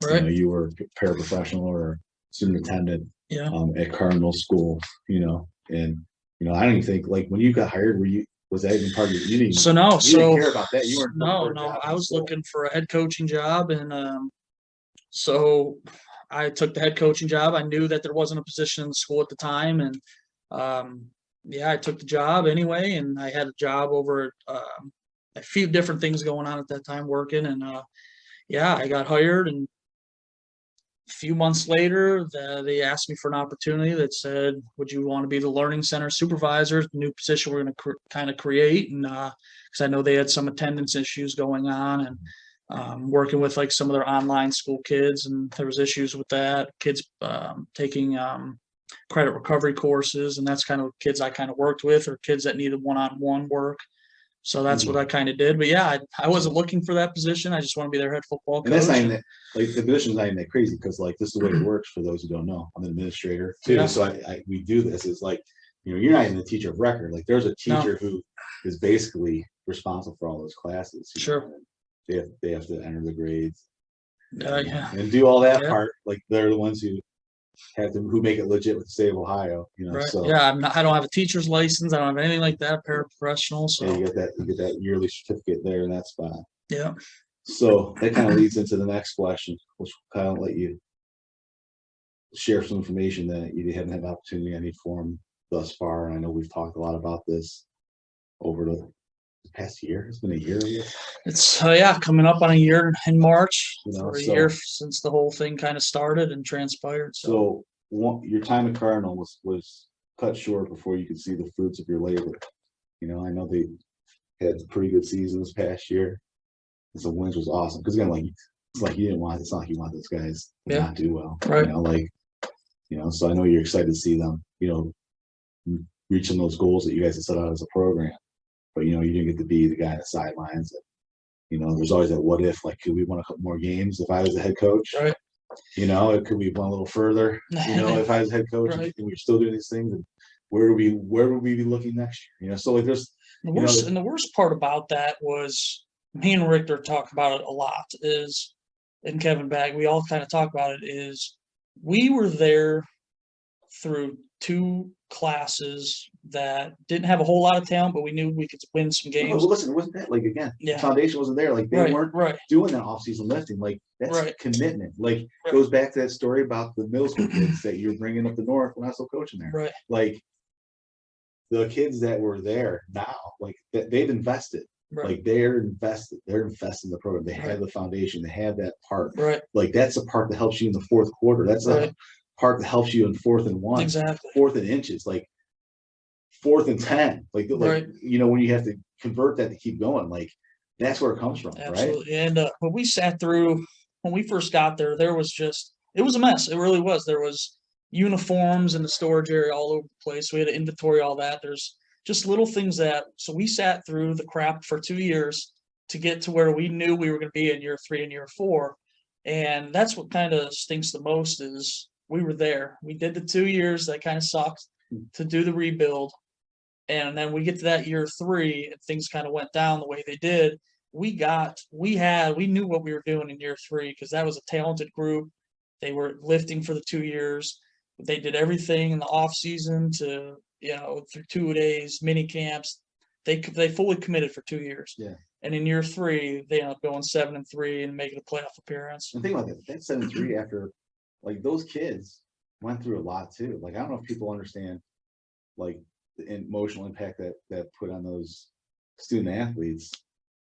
Right. You were a paraprofessional or student attendant at Cardinal School. And I don't even think, like, when you got hired, was that even part of your? You didn't care about that. You weren't. No. I was looking for a head coaching job, and so I took the head coaching job. I knew that there wasn't a position in the school at the time, and I took the job anyway. And I had a job over a few different things going on at that time, working, and I got hired. And a few months later, they asked me for an opportunity that said, would you want to be the learning center supervisor, the new position we're going to kind of create? And because I know they had some attendance issues going on, and working with like some of their online school kids, and there was issues with that, kids taking credit recovery courses, and that's kind of kids I kind of worked with, or kids that needed one-on-one work. So that's what I kind of did. But I wasn't looking for that position. I just want to be their head football coach. And that's not even that, like, the position's not even that crazy, because like, this is the way it works for those who don't know. I'm an administrator too. Yeah. So we do this. It's like, you're not even a teacher of record. Like, there's a teacher who is basically responsible for all those classes. Sure. They have to enter the grades. And do all that part. Like, they're the ones who make it legit with the state of Ohio, Right. So I don't have a teacher's license. I don't have anything like that. Paraprofessional. So you get that yearly certificate there in that spot. Yeah. So that kind of leads into the next question, which will kind of let you share some information that you haven't had an opportunity in any form thus far. And I know we've talked a lot about this over the past year. It's been a year. It's coming up on a year in March. For a year since the whole thing kind of started and transpired. So your time at Cardinal was cut short before you could see the fruits of your labor. I know they had a pretty good season this past year. And so wins was awesome, because again, like, it's like it's not like you want those guys to not do well. Right. So I know you're excited to see them, reaching those goals that you guys have set out as a program. But you didn't get to be the guy on the sidelines there's always that what if, like, could we win a couple more games if I was the head coach? Right. Could we win a little further? If I was head coach Right. and we're still doing these things, and where would we be looking next year? So like there's The worst part about that was me and Richter talk about it a lot is, and Kevin Bagg, we all kind of talk about it, is we were there through 2 classes that didn't have a whole lot of talent, but we knew we could win some Well, games. listen, it wasn't that, like, again, the Yeah. foundation wasn't there. Like, they Right, weren't right, doing that off-season lifting. Like, that's Right. commitment. Like, Right. goes back to that story about the middle school kids that you're bringing up the north when I was still coaching there. right, Like, the kids that were there now, like, they've invested. right, Like, they're invested. They're invested in the program. They Right. have the foundation. They have that part. right, Like, that's the part that helps you in the fourth quarter. That's the Right. part that helps you in 4th and 1, exactly. 4th and inches, like 4th and 10. Like, Right. when you have to convert that to keep going, like, that's where it comes from, right? Absolutely. And when we sat through, when we first got there, there was it was a mess. It really was. There was uniforms in the storage area all over the place. We had to inventory all that. There's just little things so we sat through the crap for 2 years to get to where we knew we were going to be in year 3 and year 4. And that's what kind of stinks the most is we were there. We did the 2 years that kind of sucked to do the rebuild. And then we get to that year 3 and things kind of went down the way they did. We knew what we were doing in year 3 because that was a talented group. They were lifting for the 2 years. They did everything in the off season to, through 2 days, mini camps. They fully committed for 2 years. Yeah. And in year 3, they ended up going 7-3 and making a playoff appearance. And think about that. That 7-3 after, like, those kids went through a lot too. Like, I don't know if people understand, like, the emotional impact that put on those student athletes,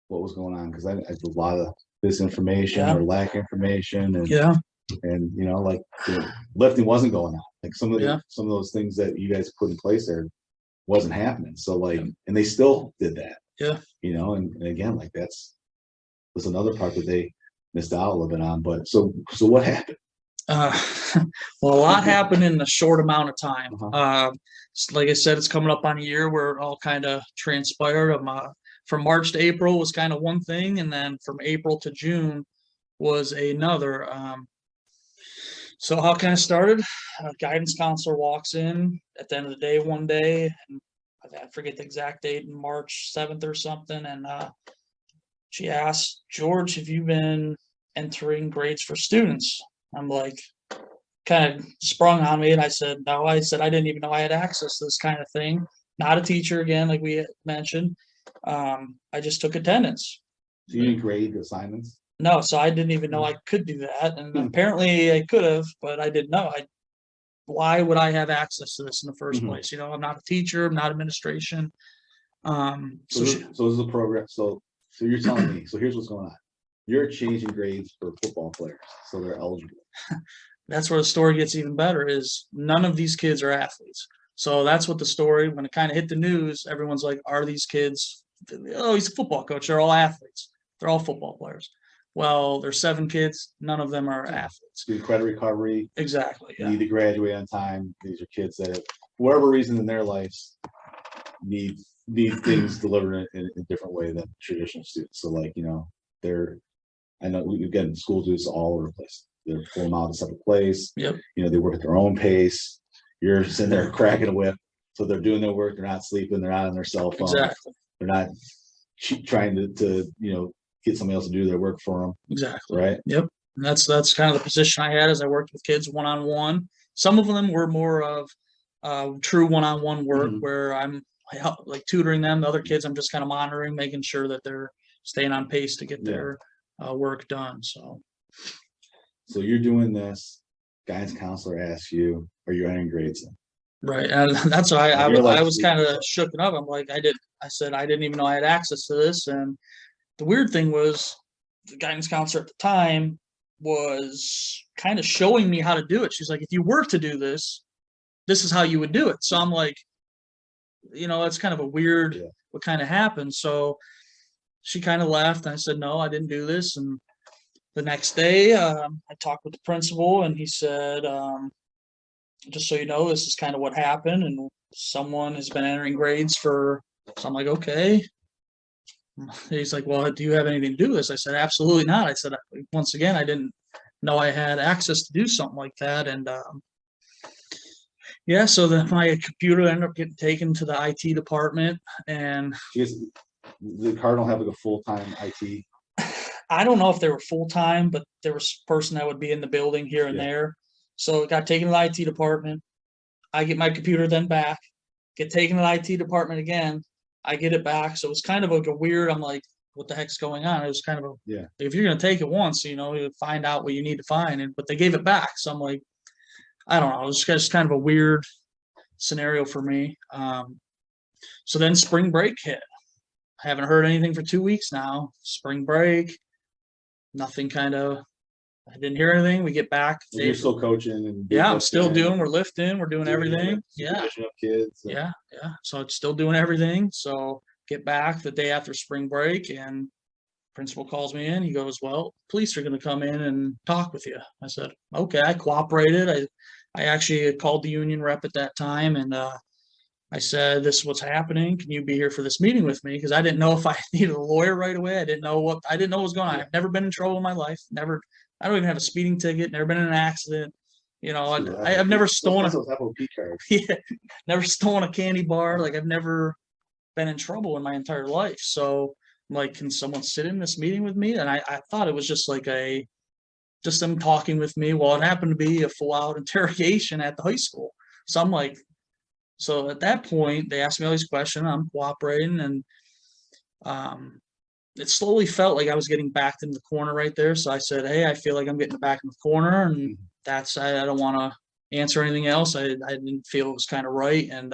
what was going on. Because I a lot of disinformation Yeah. or lack of information, and Yeah. like, the lifting wasn't going on. Like, some of Yeah. those things that you guys put in place there wasn't happening. So, like, and they still did that. Yeah. And again, like, was another part that they missed out a little bit on. But so what happened? Well, a lot happened in a short amount of time. Uh-huh. Like I said, it's coming up on a year where it all kind of transpired. From March to April was kind of one thing, and then from April to June was another. So how kind of started? A guidance counselor walks in at the end of the day one day, and I forget the exact date, March 7th or something, and she asked, George, have you been entering grades for students? I'm like, kind of sprung on me, and I said, no. I said, I didn't even know I had access to this kind of thing. Not a teacher, again, like we had mentioned. I just took attendance. So you didn't grade assignments? No, so I didn't even know I could do that, and apparently I could have, but I didn't know. Why would I have access to this in the first place? I'm not a teacher. I'm not administration. So this is a program. So you're telling me. So here's what's going on. You're changing grades for football players, so they're eligible. That's where the story gets even better. Is none of these kids are athletes. So that's what the story. When it kind of hit the news, everyone's like, "Are these kids? Oh, he's a football coach. They're all athletes. They're all football players." Well, there's 7 kids. None of them are athletes. Do credit recovery. Exactly. Yeah. Need to graduate on time. These are kids that, for whatever reason in their lives, need things delivered in a different way than traditional students. So, like, I know again, schools do this all over the place. They're pulling them out of a separate place. Yep. They work at their own pace. You're sitting there cracking a whip. So they're doing their work. They're not sleeping. They're not on their cell phone. Exactly. They're not trying to get somebody else to do their work for them. Exactly. Right. Yep. And that's kind of the position I had as I worked with kids one-on-one. Some of them were more of true one-on-one work where I'm like tutoring them. The other kids, I'm just kind of monitoring, making sure that they're staying on pace to get their work done. So you're doing this. Guidance counselor asks you, "Are you entering grades in?" Right, and that's why I like, was kind of shooken up. I'm like, I said I didn't even know I had access to this. And the weird thing was, the guidance counselor at the time was kind of showing me how to do it. She's like, if you were to do this, this is how you would do it. So I'm like, that's kind of a weird what kind of happened. So she kind of laughed, and I said, no, I didn't do this. And the next day, I talked with the principal, and he said, just so you know, this is kind of what happened, and someone has been entering grades for. So I'm like, okay. He's like, well, do you have anything to do with this? I said, absolutely not. I said, once again, I didn't know I had access to do something like that. And yeah, so then my computer ended up getting taken to the IT department, and The Cardinal have like a full-time IT. I don't know if they were full-time, but there was a person that would be in the building here and Yeah. there. So it got taken to the IT department. I get my computer then back, get taken to the IT department again. I get it back. So it was kind of like a weird, I'm like, what the heck's going on? It was kind of a, Yeah. if you're going to take it once, you find out what you need to find. But they gave it back. So I'm like, I don't know. It was just kind of a weird scenario for me. So then spring break hit. I haven't heard anything for 2 weeks now. Spring break, nothing I didn't hear anything. We get back. You're still coaching and Yeah, I'm still we're lifting, we're doing everything. Yeah. Supervision of kids. Yeah. So it's still doing everything. So get back the day after spring break, and principal calls me in. He goes, well, police are going to come in and talk with you. I said, okay. I cooperated. I actually called the union rep at that time, and I said, this is what's happening. Can you be here for this meeting with me? Because I didn't know if I needed a lawyer right away. I didn't know what was going on. I've never been in trouble in my life. I don't even have a speeding ticket, never been in an accident. I've never stolen yeah, never stolen a candy bar. Like, I've never been in trouble in my entire life. So I'm like, can someone sit in this meeting with me? And I thought it was just like just them talking with me. Well, it happened to be a full out interrogation at the high school. So I'm like, so at that point, they asked me all these questions. I'm cooperating, and it slowly felt like I was getting backed into the corner right there. So I said, hey, I feel like I'm getting back in the corner, and I don't want to answer anything else. I didn't feel it was kind of right. And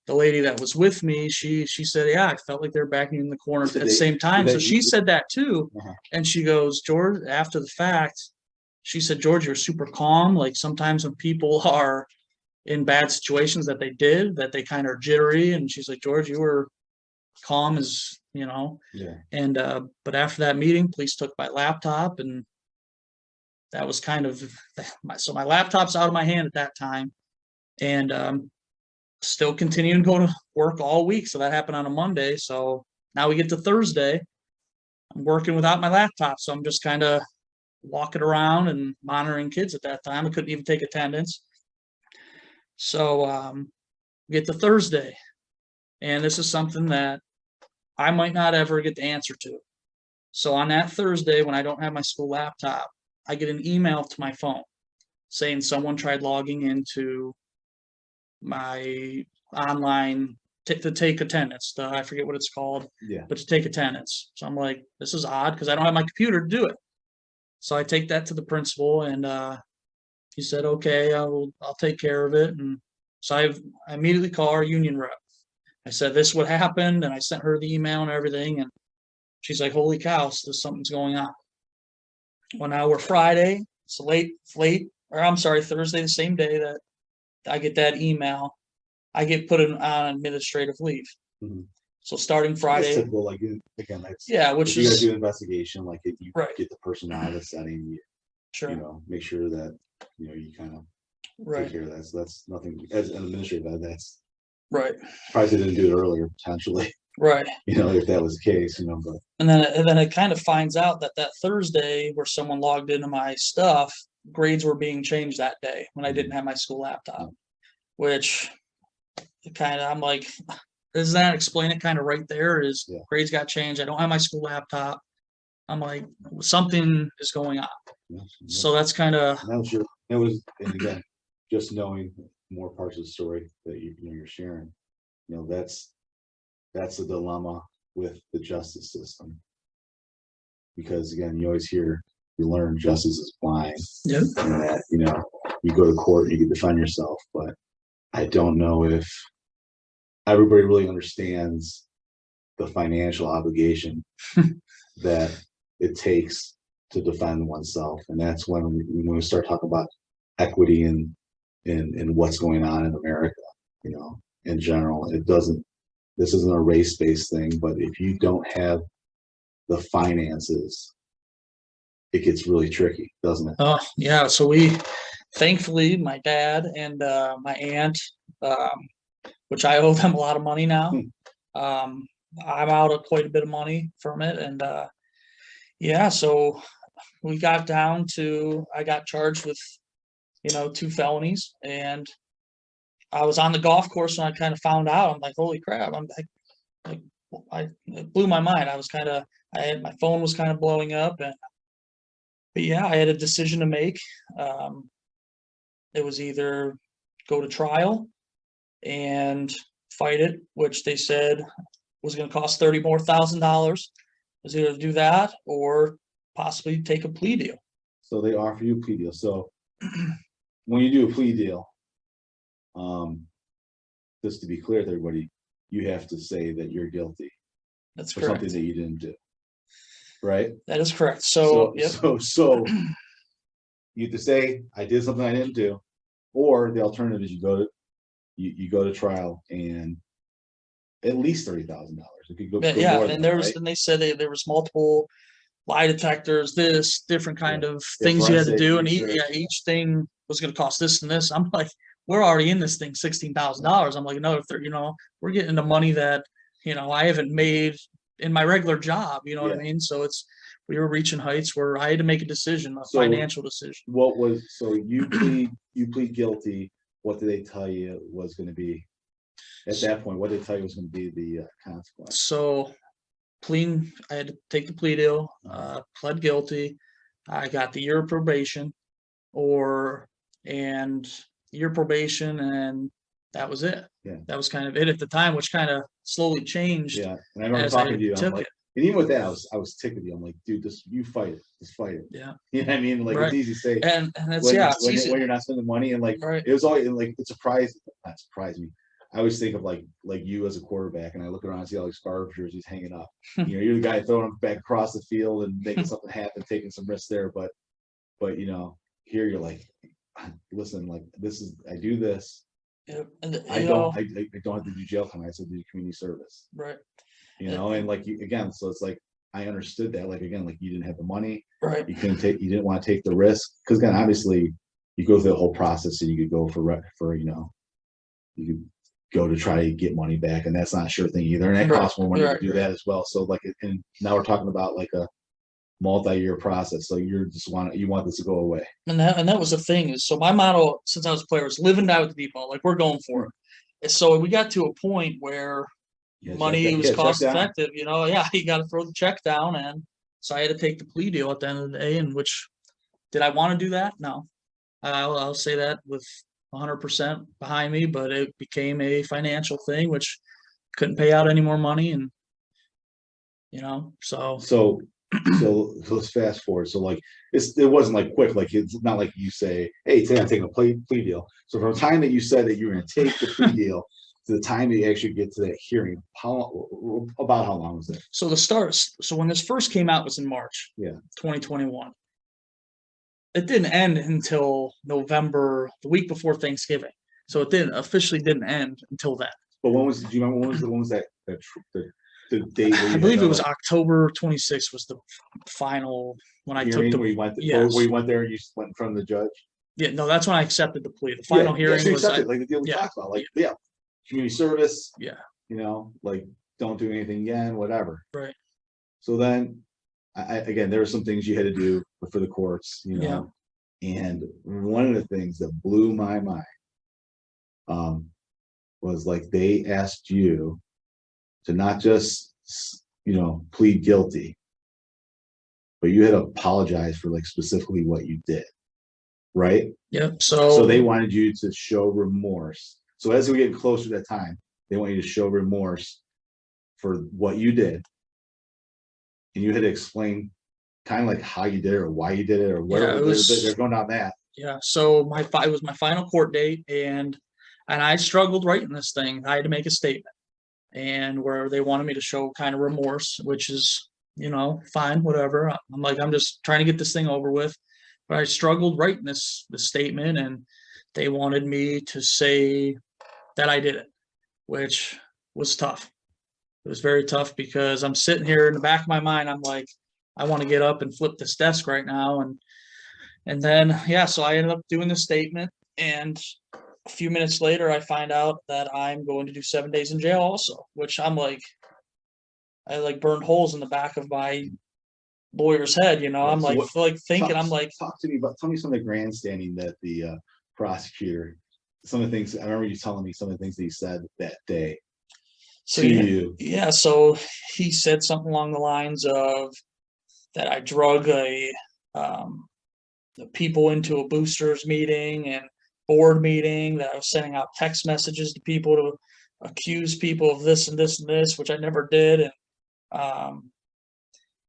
the lady that was with me, she said, yeah, I felt like they're backing in the corner at the same time. So she said that too. And she goes, George, after the fact, she said, George, you're super calm. Like, sometimes when people are in bad situations that they kind of are jittery. And she's like, George, you were calm as, Yeah. And but after that meeting, police took my laptop, and that was kind of my laptop's out of my hand at that time, and still continuing to go to work all week. So that happened on a Monday. So now we get to Thursday. I'm working without my laptop, so I'm just kind of walking around and monitoring kids at that time. I couldn't even take attendance. So we get to Thursday, and this is something that I might not ever get the answer to. So on that Thursday, when I don't have my school laptop, I get an email to my phone saying someone tried logging into my online to take attendance. I forget what it's called, but to take attendance. So I'm like, this is odd, because I don't have my computer to do it. So I take that to the principal, and he said, okay, I'll take care of it. And so I immediately call our union rep. I said, this is what happened, and I sent her the email and everything, and she's like, holy cow, something's going on. Well, now we're Friday. It's Thursday, the same day that I get that email. I get put on administrative leave. Mm-hmm. So starting Friday. That's typical, like, again, that's which you gotta is do an investigation, like if you right. get the person out of the setting, you make sure that you kind of take care of that. So that's nothing as an administrator. That's right. Probably didn't do it earlier, potentially. Right. If that was the case, but and then it kind of finds out that Thursday, where someone logged into my stuff, grades were being changed that day when I didn't have my school laptop, which I'm like, does that explain it kind of right there? Grades got changed. I don't have my school laptop. I'm like, something is going on. Yeah. So that's kind of. And again, just knowing more parts of the story that you're sharing, that's the dilemma with the justice system. Because again, you learn justice is blind. Yep. And that, you go to court, you can defend yourself, but I don't know if everybody really understands the financial obligation that it takes to defend oneself. And that's when we start talking about equity and what's going on in America, in general. This isn't a race-based thing, but if you don't have the finances, it gets really tricky, doesn't it? Oh, yeah. So thankfully, my dad and my aunt, which I owe them a lot of money now, I'm out of quite a bit of money from it. And yeah, so we got down to, I got charged with, 2 felonies, and I was on the golf course when I kind of found out. I'm like, holy crap. Like, it blew my mind. My phone was kind of blowing up, but yeah, I had a decision to make. It was either go to trial and fight it, which they said was going to cost $30,000. It was either do that or possibly take a plea deal. So they offer you a plea deal. So when you do a plea deal, just to be clear with everybody, you have to say that you're guilty That's for correct. something that you didn't do, right? That is correct. So yep. So you have to say I did something I didn't do, or the alternative is you go to trial and at least $30,000. It could go Yeah, more and than there that, was, right? and they said there was multiple lie detectors, this different kind of Yeah, things you had to forensic do, and research. each thing was going to cost this and this. I'm like, we're already in this thing $16,000. I'm like, no, if they're, we're getting into money that I haven't made in my regular job. You know what I Yeah. mean? So we were reaching heights where I had to make a decision, a So financial decision. So you plead guilty. What did they tell you was going to be at that point? What did they tell you was going to be the consequence? So I had to take the plea deal, pled guilty. I got the year of probation and year probation, and that was it. Yeah. That was kind of it at the time, which kind of slowly changed. Yeah, and I remember as talking I to you. I'm took like, it. and even with that, I was ticked with you. I'm like, dude, you fight it, just fight it. Yeah. You know what I mean? Like Right. it's easy to say, And it's when, it's when, easy. when you're not spending money, and like Right. it was always like it not surprised me. I always think of like you as a quarterback, and I look around and see all these Favre jerseys hanging up. You're the guy throwing them back across the field and making something happen, taking some risks there. But here you're like, listen, like I do this. Yeah. And I don't have to do jail time. I have to do community service. Right. And like again, so it's like I understood that. Like again, like you didn't have the money. Right. You didn't want to take the risk because again, obviously, you go through the whole process, and you could go for you could go to try to get money back, and that's not a sure thing either, and that costs more money to do that as well. So like, and now we're talking about like a multi-year process. So you want this to go away. And that was the thing is, so my motto since I was a player was live and die with the depot. Like we're going for it. And so we got to a point where money was cost effective. You got to throw the check down, and so I had to take the plea deal at the end of the day. And which did I want to do that? No, I'll say that with 100% behind me, but it became a financial thing, which couldn't pay out any more money, and so let's fast forward. So like it wasn't like quick. Like it's not like you say, "Hey, today I'm taking a plea deal." So from the time that you said that you were going to take the plea deal to the time that you actually get to that hearing, about how long was it? So when this first came out was in March, 2021. It didn't end until November, the week before Thanksgiving. So it didn't end until then. But do you remember when was that the date? I believe it was October 26th was the final when I took where you went there and you went in front of the judge. Yeah, no, that's when I accepted the plea. The final hearing was like the deal we talked about, like community service. Yeah. Like don't do anything again, whatever. Right. So then again, there were some things you had to do for the courts, and one of the things that blew my mind was like they asked you to not just plead guilty, but you had to apologize for like specifically what you did, right? Yep. So they wanted you to show remorse. So as we get closer to that time, they want you to show remorse for what you did. And you had to explain kind of like how you did it or why you did it or where they're going down that. Yeah. So it was my final court date, and I struggled writing this thing. I had to make a statement, and where they wanted me to show kind of remorse, which is, fine, whatever. I'm like, I'm just trying to get this thing over with. But I struggled writing this statement, and they wanted me to say that I did it, which was tough. It was very tough because I'm sitting here in the back of my mind. I'm like, I want to get up and flip this desk right now. And then, so I ended up doing the statement. And a few minutes later, I find out that I'm going to do 7 days in jail also, which I'm like, I like burned holes in the back of my lawyer's head, you know. Right, I'm so like, what- like thinking, Talk, I'm like, talk to me about, tell me some of the grandstanding that the prosecutor, some of the things, I remember you telling me some of the things that he said that day so to yeah, you. yeah. So he said something along the lines of that I drug the people into a boosters meeting and board meeting, that I was sending out text messages to people to accuse people of this and this and this, which I never did. And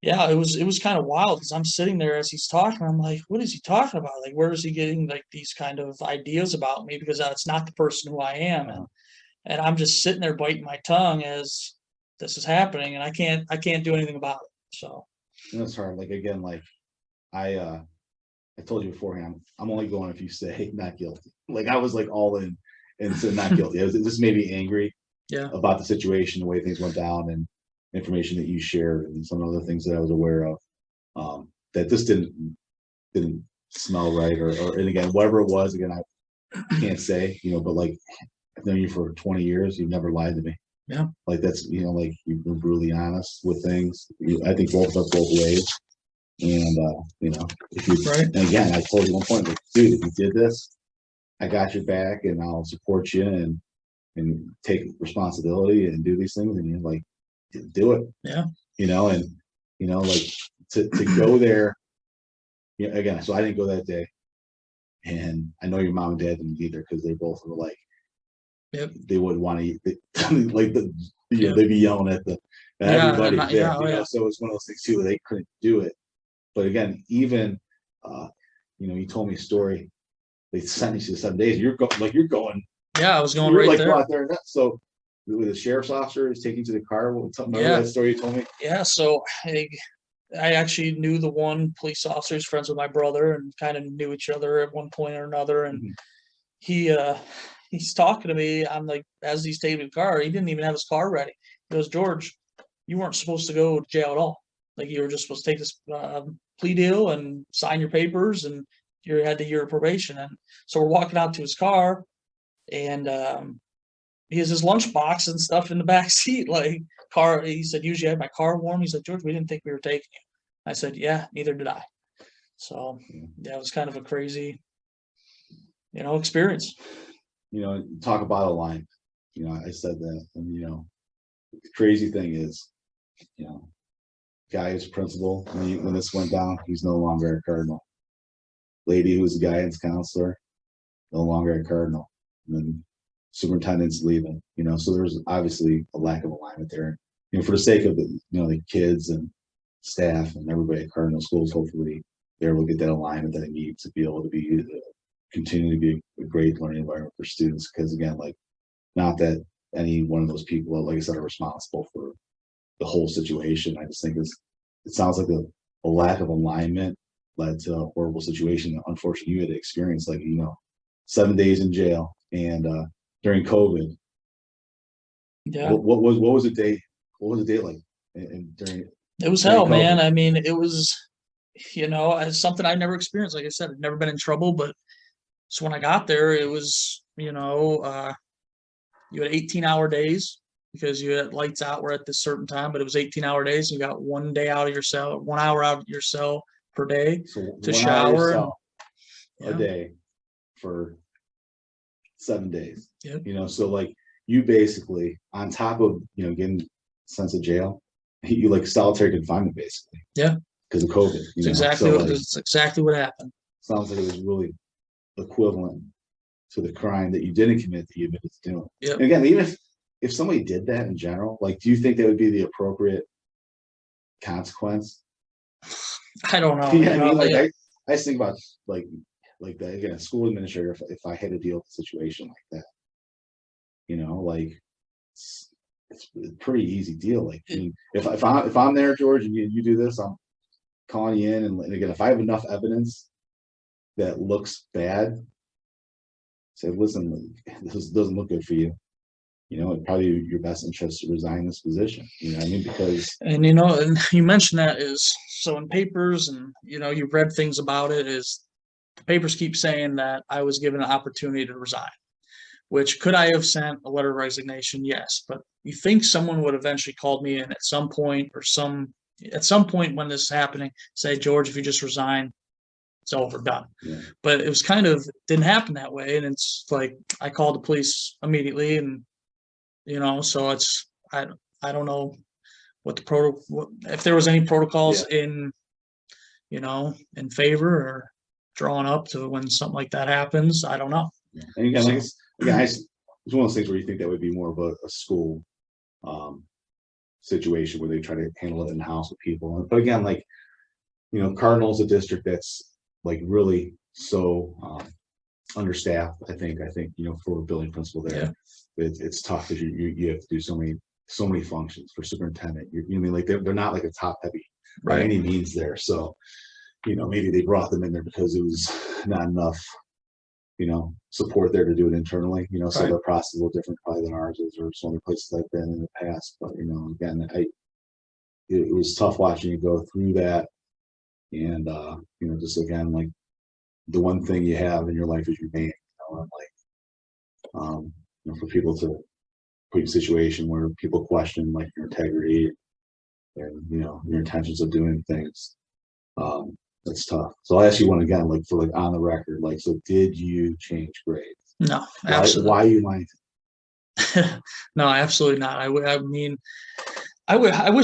yeah, it was kind of wild because I'm sitting there as he's talking. I'm like, what is he talking about? Like, where is he getting like these kind of ideas about me? Because that's not the person who I am. And I'm just sitting there biting my tongue as this is happening, and I can't do anything about it. So And it's hard. Like, again, like I told you beforehand, I'm only going if you say not guilty. Like, I was like all in and said not guilty. It just made me angry yeah, about the situation, the way things went down, and information that you shared, and some other things that I was aware of. That this didn't smell right, or and again, whatever it was, again, I can't say, but like I've known you for 20 years, you've never lied to me. yeah, Like that's, like you've been brutally honest with things. I think both of us both ways. And if you, right, and again, I told you one point, like, dude, if you did this, I got your back and I'll support you and take responsibility and do these things. And you're like, do it, yeah, and like to go there. Again, so I didn't go that day, and I know your mom and dad didn't either, because they both were like, yep, they wouldn't want to eat, like Yep. they'd be yelling at Yeah, everybody and there, yeah, oh, yeah. so it's one of those things too where they couldn't do it. But again, even you told me a story. They sentenced you to 7 days. You're going. Yeah, I was going You're right like there. go out there and so the sheriff's officer is taking you to the car. Remember Yeah. that story you told me? Yeah, so I actually knew the one police officer who's friends with my brother and kind of knew each other at one point or another. And Mhm. he's talking to me. I'm like, as he's taking the car, he didn't even have his car ready. He goes, George, you weren't supposed to go to jail at all. Like, you were just supposed to take this plea deal and sign your papers, and you had the year of probation. And so we're walking out to his car, and he has his lunchbox and stuff in the back seat. Like, car, he said, usually I have my car warm. He's like, George, we didn't think we were taking you. I said, yeah, neither did I. So yeah, it was kind of a crazy, experience. Talk about a line. I said that, and the crazy thing is, guy who's principal when this went down, he's no longer a Cardinal. Lady who was a guidance counselor, no longer a Cardinal. And then superintendent's leaving. So there's obviously a lack of alignment there. For the sake of the kids and staff and everybody at Cardinal schools, hopefully they're able to get that alignment that they need to be able to continue to be a great learning environment for students. Because again, like, not that any one of those people, like I said, are responsible for the whole situation. I just think it sounds like a lack of alignment led to a horrible situation that unfortunately you had to experience. Like, 7 days in jail, and during COVID. Yeah, What was the day? What was the day like? And during it was during hell, COVID? man. I mean, it was, as something I never experienced. Like I said, I'd never been in trouble, but so when I got there, it was, you had 18-hour days because you had lights out were at this certain time, but it was 18-hour days. You got 1 day out of your cell, 1 hour out of your cell per day So to 1 hour shower. yourself Yeah. a day for 7 days. Yep. So like you basically, on top of getting sent to jail, you like solitary confinement basically. Yeah. Because of COVID. It's exactly what happened. Sounds like it was really equivalent to the crime that you didn't commit that you admitted to doing. Yep. And again, even if somebody did that in general, like, do you think that would be the appropriate consequence? I don't know. Yeah, I mean, like, I just think about like that again, a school administrator. If I had to deal with a situation like that, like it's a pretty easy deal. Like, I mean, if I'm there, George, and you do this, I'm calling you in, and again, if I have enough evidence that looks bad, say, listen, this doesn't look good for you. It's probably your best interest to resign this position. You know what I mean? Because and you mentioned that is so in papers, and you've read things about it. Is the papers keep saying that I was given an opportunity to resign, which could I have sent a letter of resignation? Yes. But you think someone would eventually called me in at some point at some point when this is happening, say, George, if you just resign, it's over, done. Yeah. But it was kind of didn't happen that way. And it's like I called the police immediately, and so I don't know what if there was any protocols in favor or drawn up to when something like that happens. I don't know. Yeah. And again, it's one of those things where you think that would be more of a school situation where they try to handle it in house with people. But again, Cardinal's a district that's like really so understaffed. I think for a building principal there, it's tough because you have to do so many functions for superintendent. They're not like a top heavy by any means there. So maybe they brought them in there because it was not enough support there to do it internally. So their process is a little different probably than ours is, or some other places I've been in the past. But again, it was tough watching you go through that. And just again, like the one thing you have in your life is your name. For people to put you in a situation where people question like your integrity and your intentions of doing things, that's tough. So I'll ask you one again, for on the record, so did you change grades? No, absolutely. Why you lying? No, absolutely not. I wish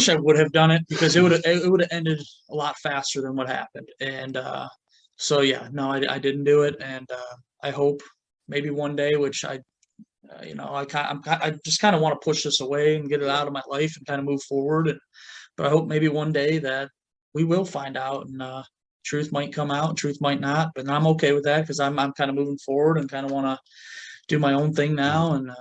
I would have done it because it would have ended a lot faster than what happened. And so yeah, no, I didn't do it, and I hope maybe one day, which I just kind of want to push this away and get it out of my life and kind of move forward. But I hope maybe one day that we will find out, and truth might come out, truth might not. But I'm okay with that because I'm kind of moving forward and kind of want to do my own thing now. And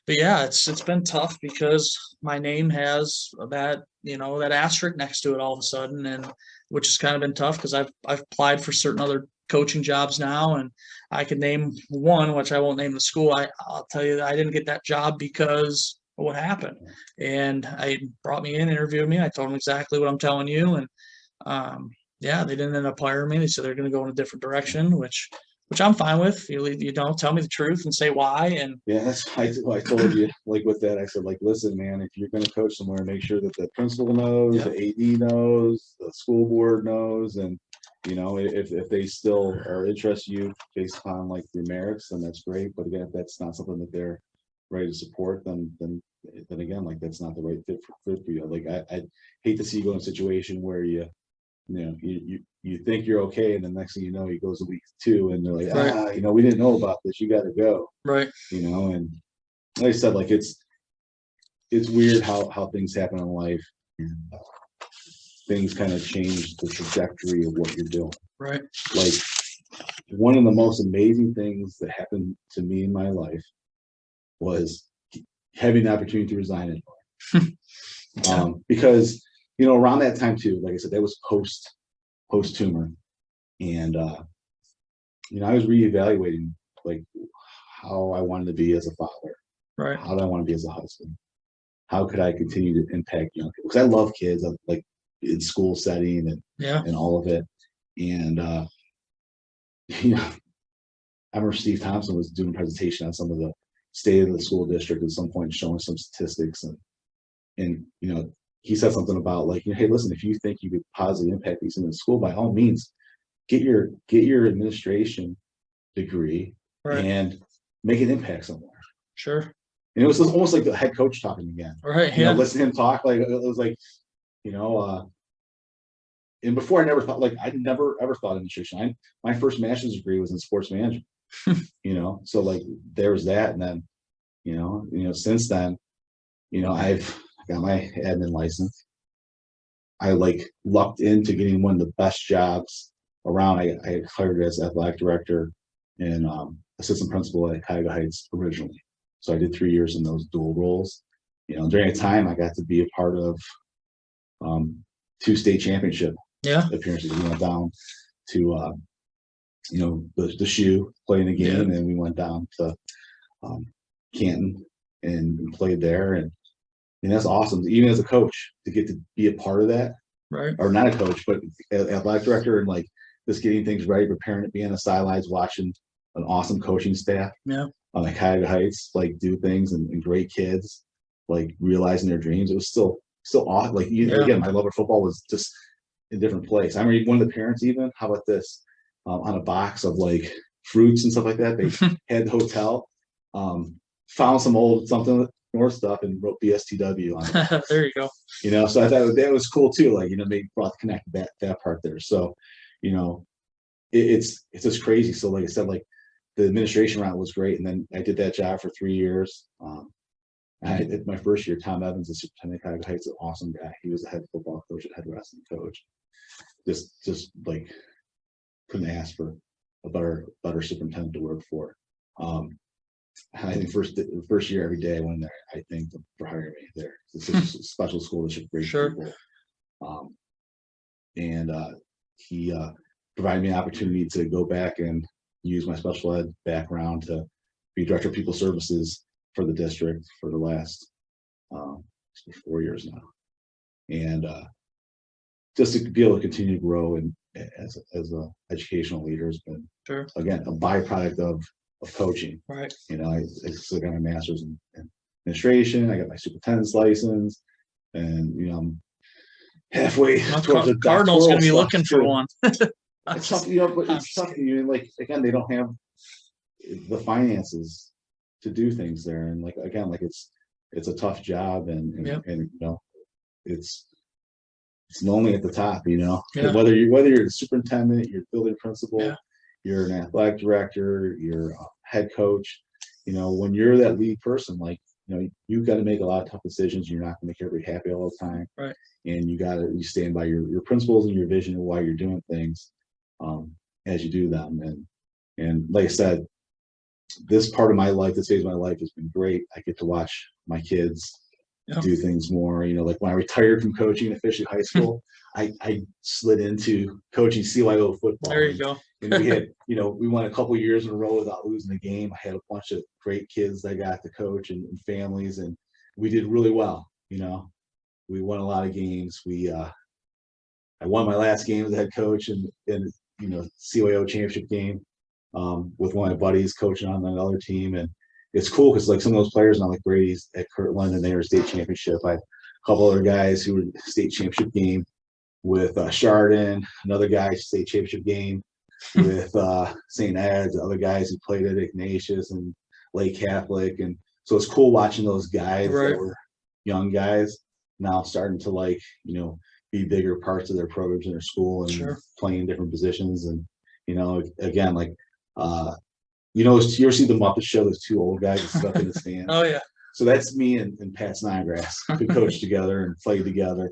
but yeah, it's been tough because my name has that that asterisk next to it all of a sudden, and which has kind of been tough because I've applied for certain other coaching jobs now, and I could name one, which I won't name the school. I'll tell you that I didn't get that job because of what happened, and I brought me in, interviewed me. I told them exactly what I'm telling you, and yeah, they didn't end up hiring me. They said they're going to go in a different direction, which I'm fine with. You don't tell me the truth and say why. And yeah, that's I told you with that. I said listen, man, if you're going to coach somewhere, make sure that the principal knows, the AD knows, the school board knows, and if they still are interested in you based upon your merits, then that's great. But again, if that's not something that they're ready to support, then again, that's not the right fit for you. I hate to see you go in a situation where you think you're okay, and the next thing you know, he goes a week 2, and they're like, we didn't know about this. You got to go. Right. And like I said, it's weird how things happen in life, and things kind of change the trajectory of what you're doing. Right. One of the most amazing things that happened to me in my life was having the opportunity to resign anyway. Because around that time too, like I said, that was post tumor, and I was reevaluating how I wanted to be as a father. Right. How do I want to be as a husband? How could I continue to impact young people? Because I love kids, in school setting and all of it. And I remember Steve Thompson was doing a presentation on some of the state of the school district at some point, showing some statistics, and he said something about hey, listen, if you think you could positively impact these in the school, by all means, get your administration degree and make an impact somewhere. Sure. And it was almost like the head coach talking again. Right. Yeah. Listen to him talk. It was and before I never thought I never ever thought administration. My first master's degree was in sports management. So there's that, and then since then, I've got my admin license. I lucked into getting one of the best jobs around. I hired as athletic director and assistant principal at Cuyahoga Heights originally. So I did 3 years in those dual roles. During a time I got to be a part of 2 state championship appearances. We went down to the shoe playing a game, and we went down to Canton and played there, and that's awesome. Even as a coach, to get to be a part of that, right? Or not a coach, but athletic director, and just getting things ready, preparing it, being on the sidelines, watching an awesome coaching staff. Yeah. the Cuyahoga Heights, like do things and great kids, like realizing their dreams. It was still odd. Like again, my love of football was just a different place. I remember one of the parents even, how about this, on a box of like fruits and stuff like that. They had the hotel, found some old something North stuff and wrote BSTW on it. There you go. So I thought that was cool too. Like, they brought connect that part there. So, it's just crazy. So like I said, like the administration route was great. And then I did that job for 3 years. My first year, Tom Evans, the superintendent of Cuyahoga Heights, an awesome guy. He was the head football coach and head wrestling coach. Just like couldn't ask for a better superintendent to work for. I think first year every day I went there, I thanked them for hiring me there. It's such a special school district, great people. And he provided me an opportunity to go back and use my special ed background to be director of people services for the district for the last 4 years now. And just to be able to continue to grow and as a educational leader has been, again, a byproduct of coaching. Right. I still got my master's in administration. I got my superintendent's license, and I'm halfway towards the Cardinal's going to be looking for one. It's tough, but it's tough. Like again, they don't have the finances to do things there, and like again, like it's a tough job, and it's lonely at the top. Whether you're the superintendent, you're building principal, you're an athletic director, you're a head coach. When you're that lead person, like you've got to make a lot of tough decisions. You're not going to make everybody happy all the time, right? And you stand by your principles and your vision of why you're doing things as you do them. And like I said, this part of my life, this phase of my life has been great. I get to watch my kids do things more. Like when I retired from coaching officially high school, I slid into coaching CYO football. There you go. And we had, we won a couple years in a row without losing a game. I had a bunch of great kids that I got to coach and families, and we did really well. We won a lot of games. I won my last game as a head coach in CYO championship game with one of my buddies coaching on another team. And it's cool because like some of those players now, like Brady's at Kirtland, and they were state championship. I had a couple other guys who were state championship game with Chardon, another guy state championship game with St. Ed's, other guys who played at Ignatius and Lake Catholic. And so it's cool watching those guys that were young guys now starting to be bigger parts of their programs in their school and playing different positions. And again, like you ever see the Muppet Show, those two old guys that stuck in the stands? Oh yeah. So that's me and Pat Snodgrass, who coach together and play together.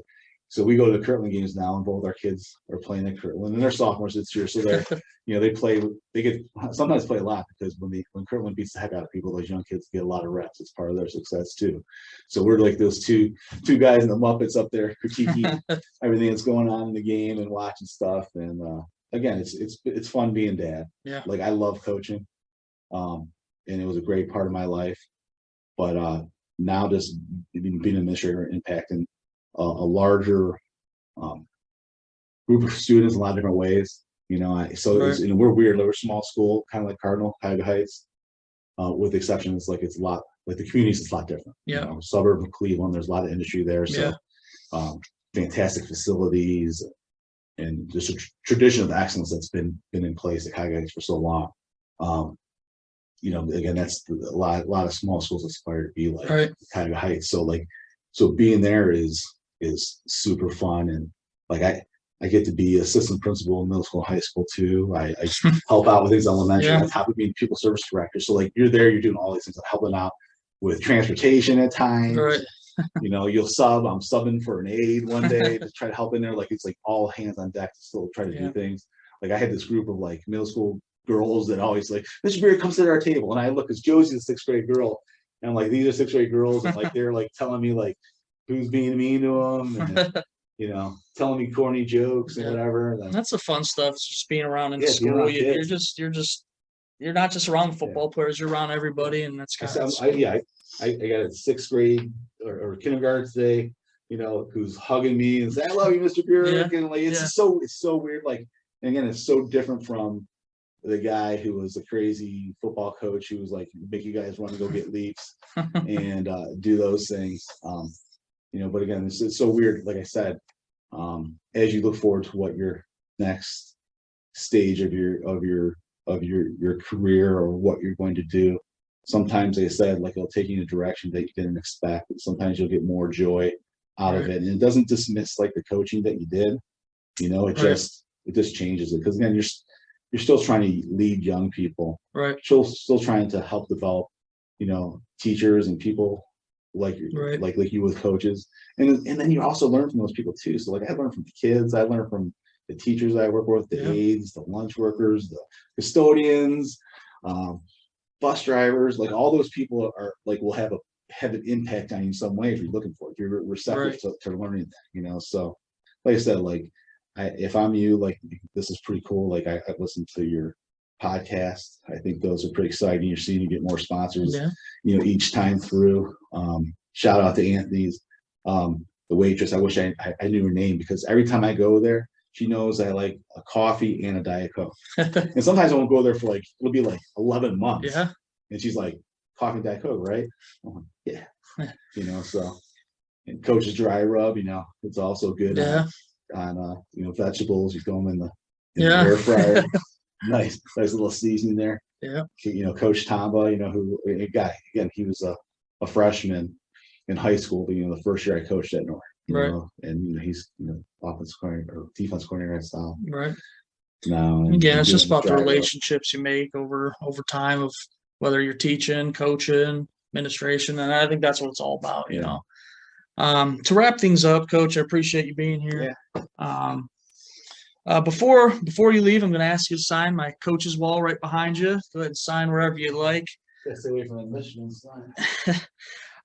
So we go to the Kirtland games now, and both our kids are playing at Kirtland, and they're sophomores this year. So they're, they get sometimes play a lot because when Kirtland beats the heck out of people, those young kids get a lot of reps. It's part of their success too. So we're like those two guys in the Muppets up there critiquing everything that's going on in the game and watching stuff. And again, it's fun being dad. Yeah. Like I love coaching, and it was a great part of my life. But now just being an administrator, impacting a larger group of students in a lot of different ways. We're weird. We're a small school, kind of like Cardinal, Cuyahoga Heights, with the exception, it's a lot like the communities. It's a lot different. Yeah. Suburb of Cleveland, there's a lot of industry there. So fantastic facilities and just a tradition of excellence that's been in place at Cuyahoga Heights for so long. Again, that's a lot of small schools aspire to be like Cuyahoga Heights. So being there is super fun. And like I get to be assistant principal in middle school and high school too. I help out with things elementary on top of being people service director. So like you're there, you're doing all these things. I'm helping out with transportation at times. Right. You'll sub. I'm subbing for an aide one day to try to help in there. Like it's like all hands on deck to still try to do things. Like I had this group of like middle school girls that always like, Mr. Burich, come sit at our table. And I look, as Josie's a 6th grade girl, and I'm like, these are 6th grade girls, and like they're like telling me like who's being mean to them, and telling me corny jokes and whatever. And that's the fun stuff. It's just being around in school. You're not just around football players. You're around everybody, and that's kind of. I got a 6th grade or kindergarten today, who's hugging me and saying, "I love you, Mr. Burich," and like it's so weird. Like again, it's so different from the guy who was a crazy football coach who was like, make you guys run and go get leaps and do those things. But again, it's so weird. Like I said, as you look forward to what your next stage of your career or what you're going to do, sometimes they said like it'll take you in a direction that you didn't expect. Sometimes you'll get more joy out of it, and it doesn't dismiss like the coaching that you did. It just changes it, because again, you're still trying to lead young people, Right. Still trying to help develop, teachers and people like you with coaches, and then you also learn from those people too. So like I learned from the kids, I learned from the teachers I work with, the aides, the lunch workers, the custodians, bus drivers, like all those people are like will have an impact on you in some way if you're looking for it, if you're receptive to learning that, so like I said, like if I'm you, like this is pretty cool. Like I listened to your podcast. I think those are pretty exciting. You're seeing you get more sponsors, each time through. Shout out to Anthony's, the waitress. I wish I knew her name, because every time I go there, she knows I like a coffee and a Diet Coke. And sometimes I won't go there for like, it'll be like 11 months. Yeah. And she's like, coffee and Diet Coke, right? I'm like, yeah. So, and Coach's dry rub, it's also good on vegetables. You throw them in the air fryer. nice little seasoning there. Yeah. Coach Tamba, who a guy, again, he was a freshman in high school, but the first year I coached at North. And he's offensive coordinator or defense coordinator at South. Right. Now, again, it's just about the relationships you make over time, of whether you're teaching, coaching, administration, and I think that's what it's all about. To wrap things up, Coach, I appreciate you being here. Before you leave, I'm going to ask you to sign my coach's wall right behind you. Go ahead and sign wherever you like. Stay away from the Michigan sign.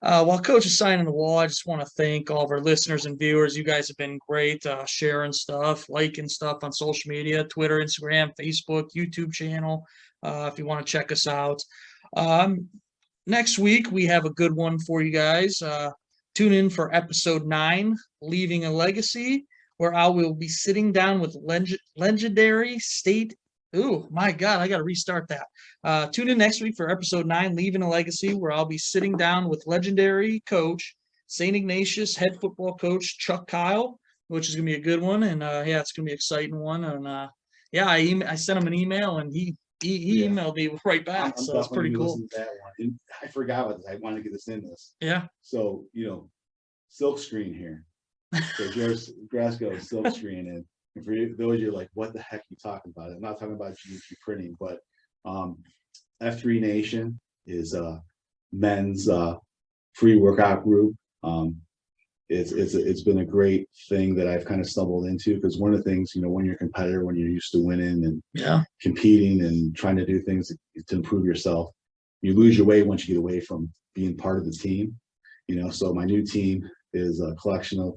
While Coach is signing the wall, I just want to thank all of our listeners and viewers. You guys have been great, sharing stuff, liking stuff on social media, Twitter, Instagram, Facebook, YouTube channel, if you want to check us out. Next week, we have a good one for you guys. Tune in for episode 9, Leaving a Legacy, where I will be sitting down with legendary state. Oh, my God, I got to restart that. Tune in next week for episode 9, Leaving a Legacy, where I'll be sitting down with legendary coach, St. Ignatius head football coach, Chuck Kyle, which is going to be a good one. And, it's going to be an exciting one. And, I sent him an email, and he emailed me right back. So it's pretty cool. That one. And I forgot what I wanted to get this in this. Yeah. So, silk screen here. So George Gresko silk screen, and for those you're like, what the heck are you talking about? I'm not talking about GQ printing, but F3 Nation is a men's free workout group. It's been a great thing that I've kind of stumbled into, because one of the things, when you're a competitor, when you're used to winning and competing and trying to do things to improve yourself, you lose your way once you get away from being part of the team. So my new team is a collection of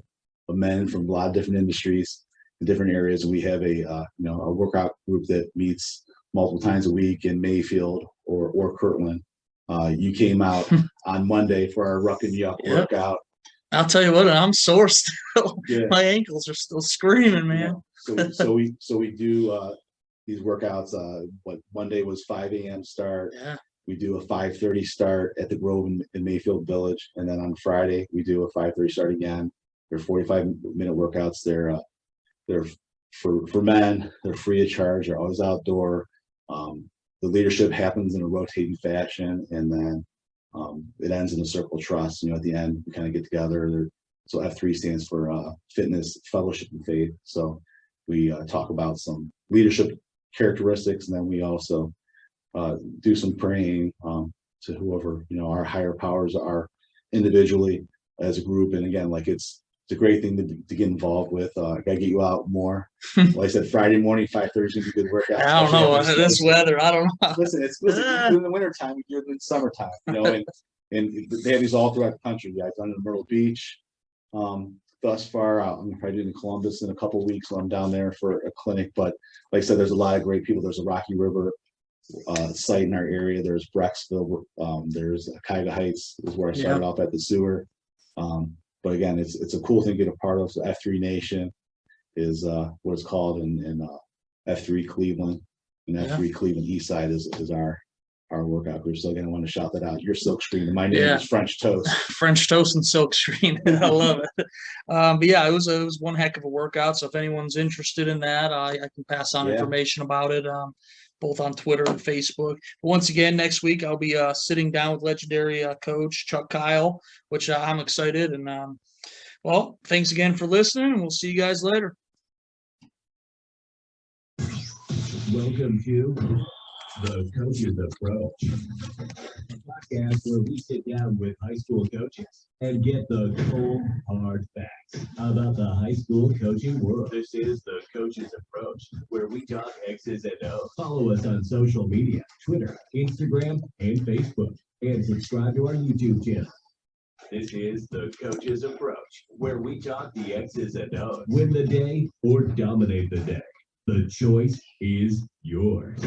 men from a lot of different industries in different areas. We have a workout group that meets multiple times a week in Mayfield or Kirtland. You came out on Monday for our Ruck and Yuck workout. I'll tell you what, I'm sore still. My ankles are still screaming, man. So we do these workouts. Monday was 5 a.m. start. Yeah. We do a 5:30 start at the Grove in Mayfield Village, and then on Friday we do a 5:30 start again. They're 45-minute workouts. They're for men. They're free of charge. They're always outdoor. The leadership happens in a rotating fashion, and then it ends in a circle of trust. At the end we kind of get together. So F3 stands for fitness, fellowship, and faith. So we talk about some leadership characteristics, and then we also do some praying to whoever our higher powers are individually as a group. And again, like it's a great thing to get involved with. I gotta get you out more. Like I said, Friday morning 5:30 is gonna be a good workout. I don't know this weather. I don't know. Listen, it's in the wintertime. We do it in the summertime. And they have these all throughout the country. I've done it in Myrtle Beach. Thus far, I'm probably doing Columbus in a couple of weeks when I'm down there for a clinic. But like I said, there's a lot of great people. There's a Rocky River site in our area. There's Brecksville. There's Cuyahoga Heights is where I started off at the sewer. But again, it's a cool thing to get a part of. So F3 Nation is what it's called in F3 Cleveland. And Yeah. F3 Cleveland East Side is our workout group. So again, I want to shout that out. Your silk screen. And my name Yeah. is French Toast. French toast and silk screen. I love it. But yeah, it was one heck of a workout. So if anyone's interested in that, I can pass on Yeah. information about it, both on Twitter and Facebook. But once again, next week I'll be sitting down with legendary coach Chuck Kyle, which I'm excited. And well, thanks again for listening, and we'll see you guys later. Welcome to the Coach's Approach, a podcast where we sit down with high school coaches and get the cold, hard facts about the high school coaching world. This is the Coach's Approach, where we talk X's and O's. Follow us on social media, Twitter, Instagram, and Facebook, and subscribe to our YouTube channel. This is the Coach's Approach, where we talk the X's and O's. Win the day or dominate the day. The choice is yours.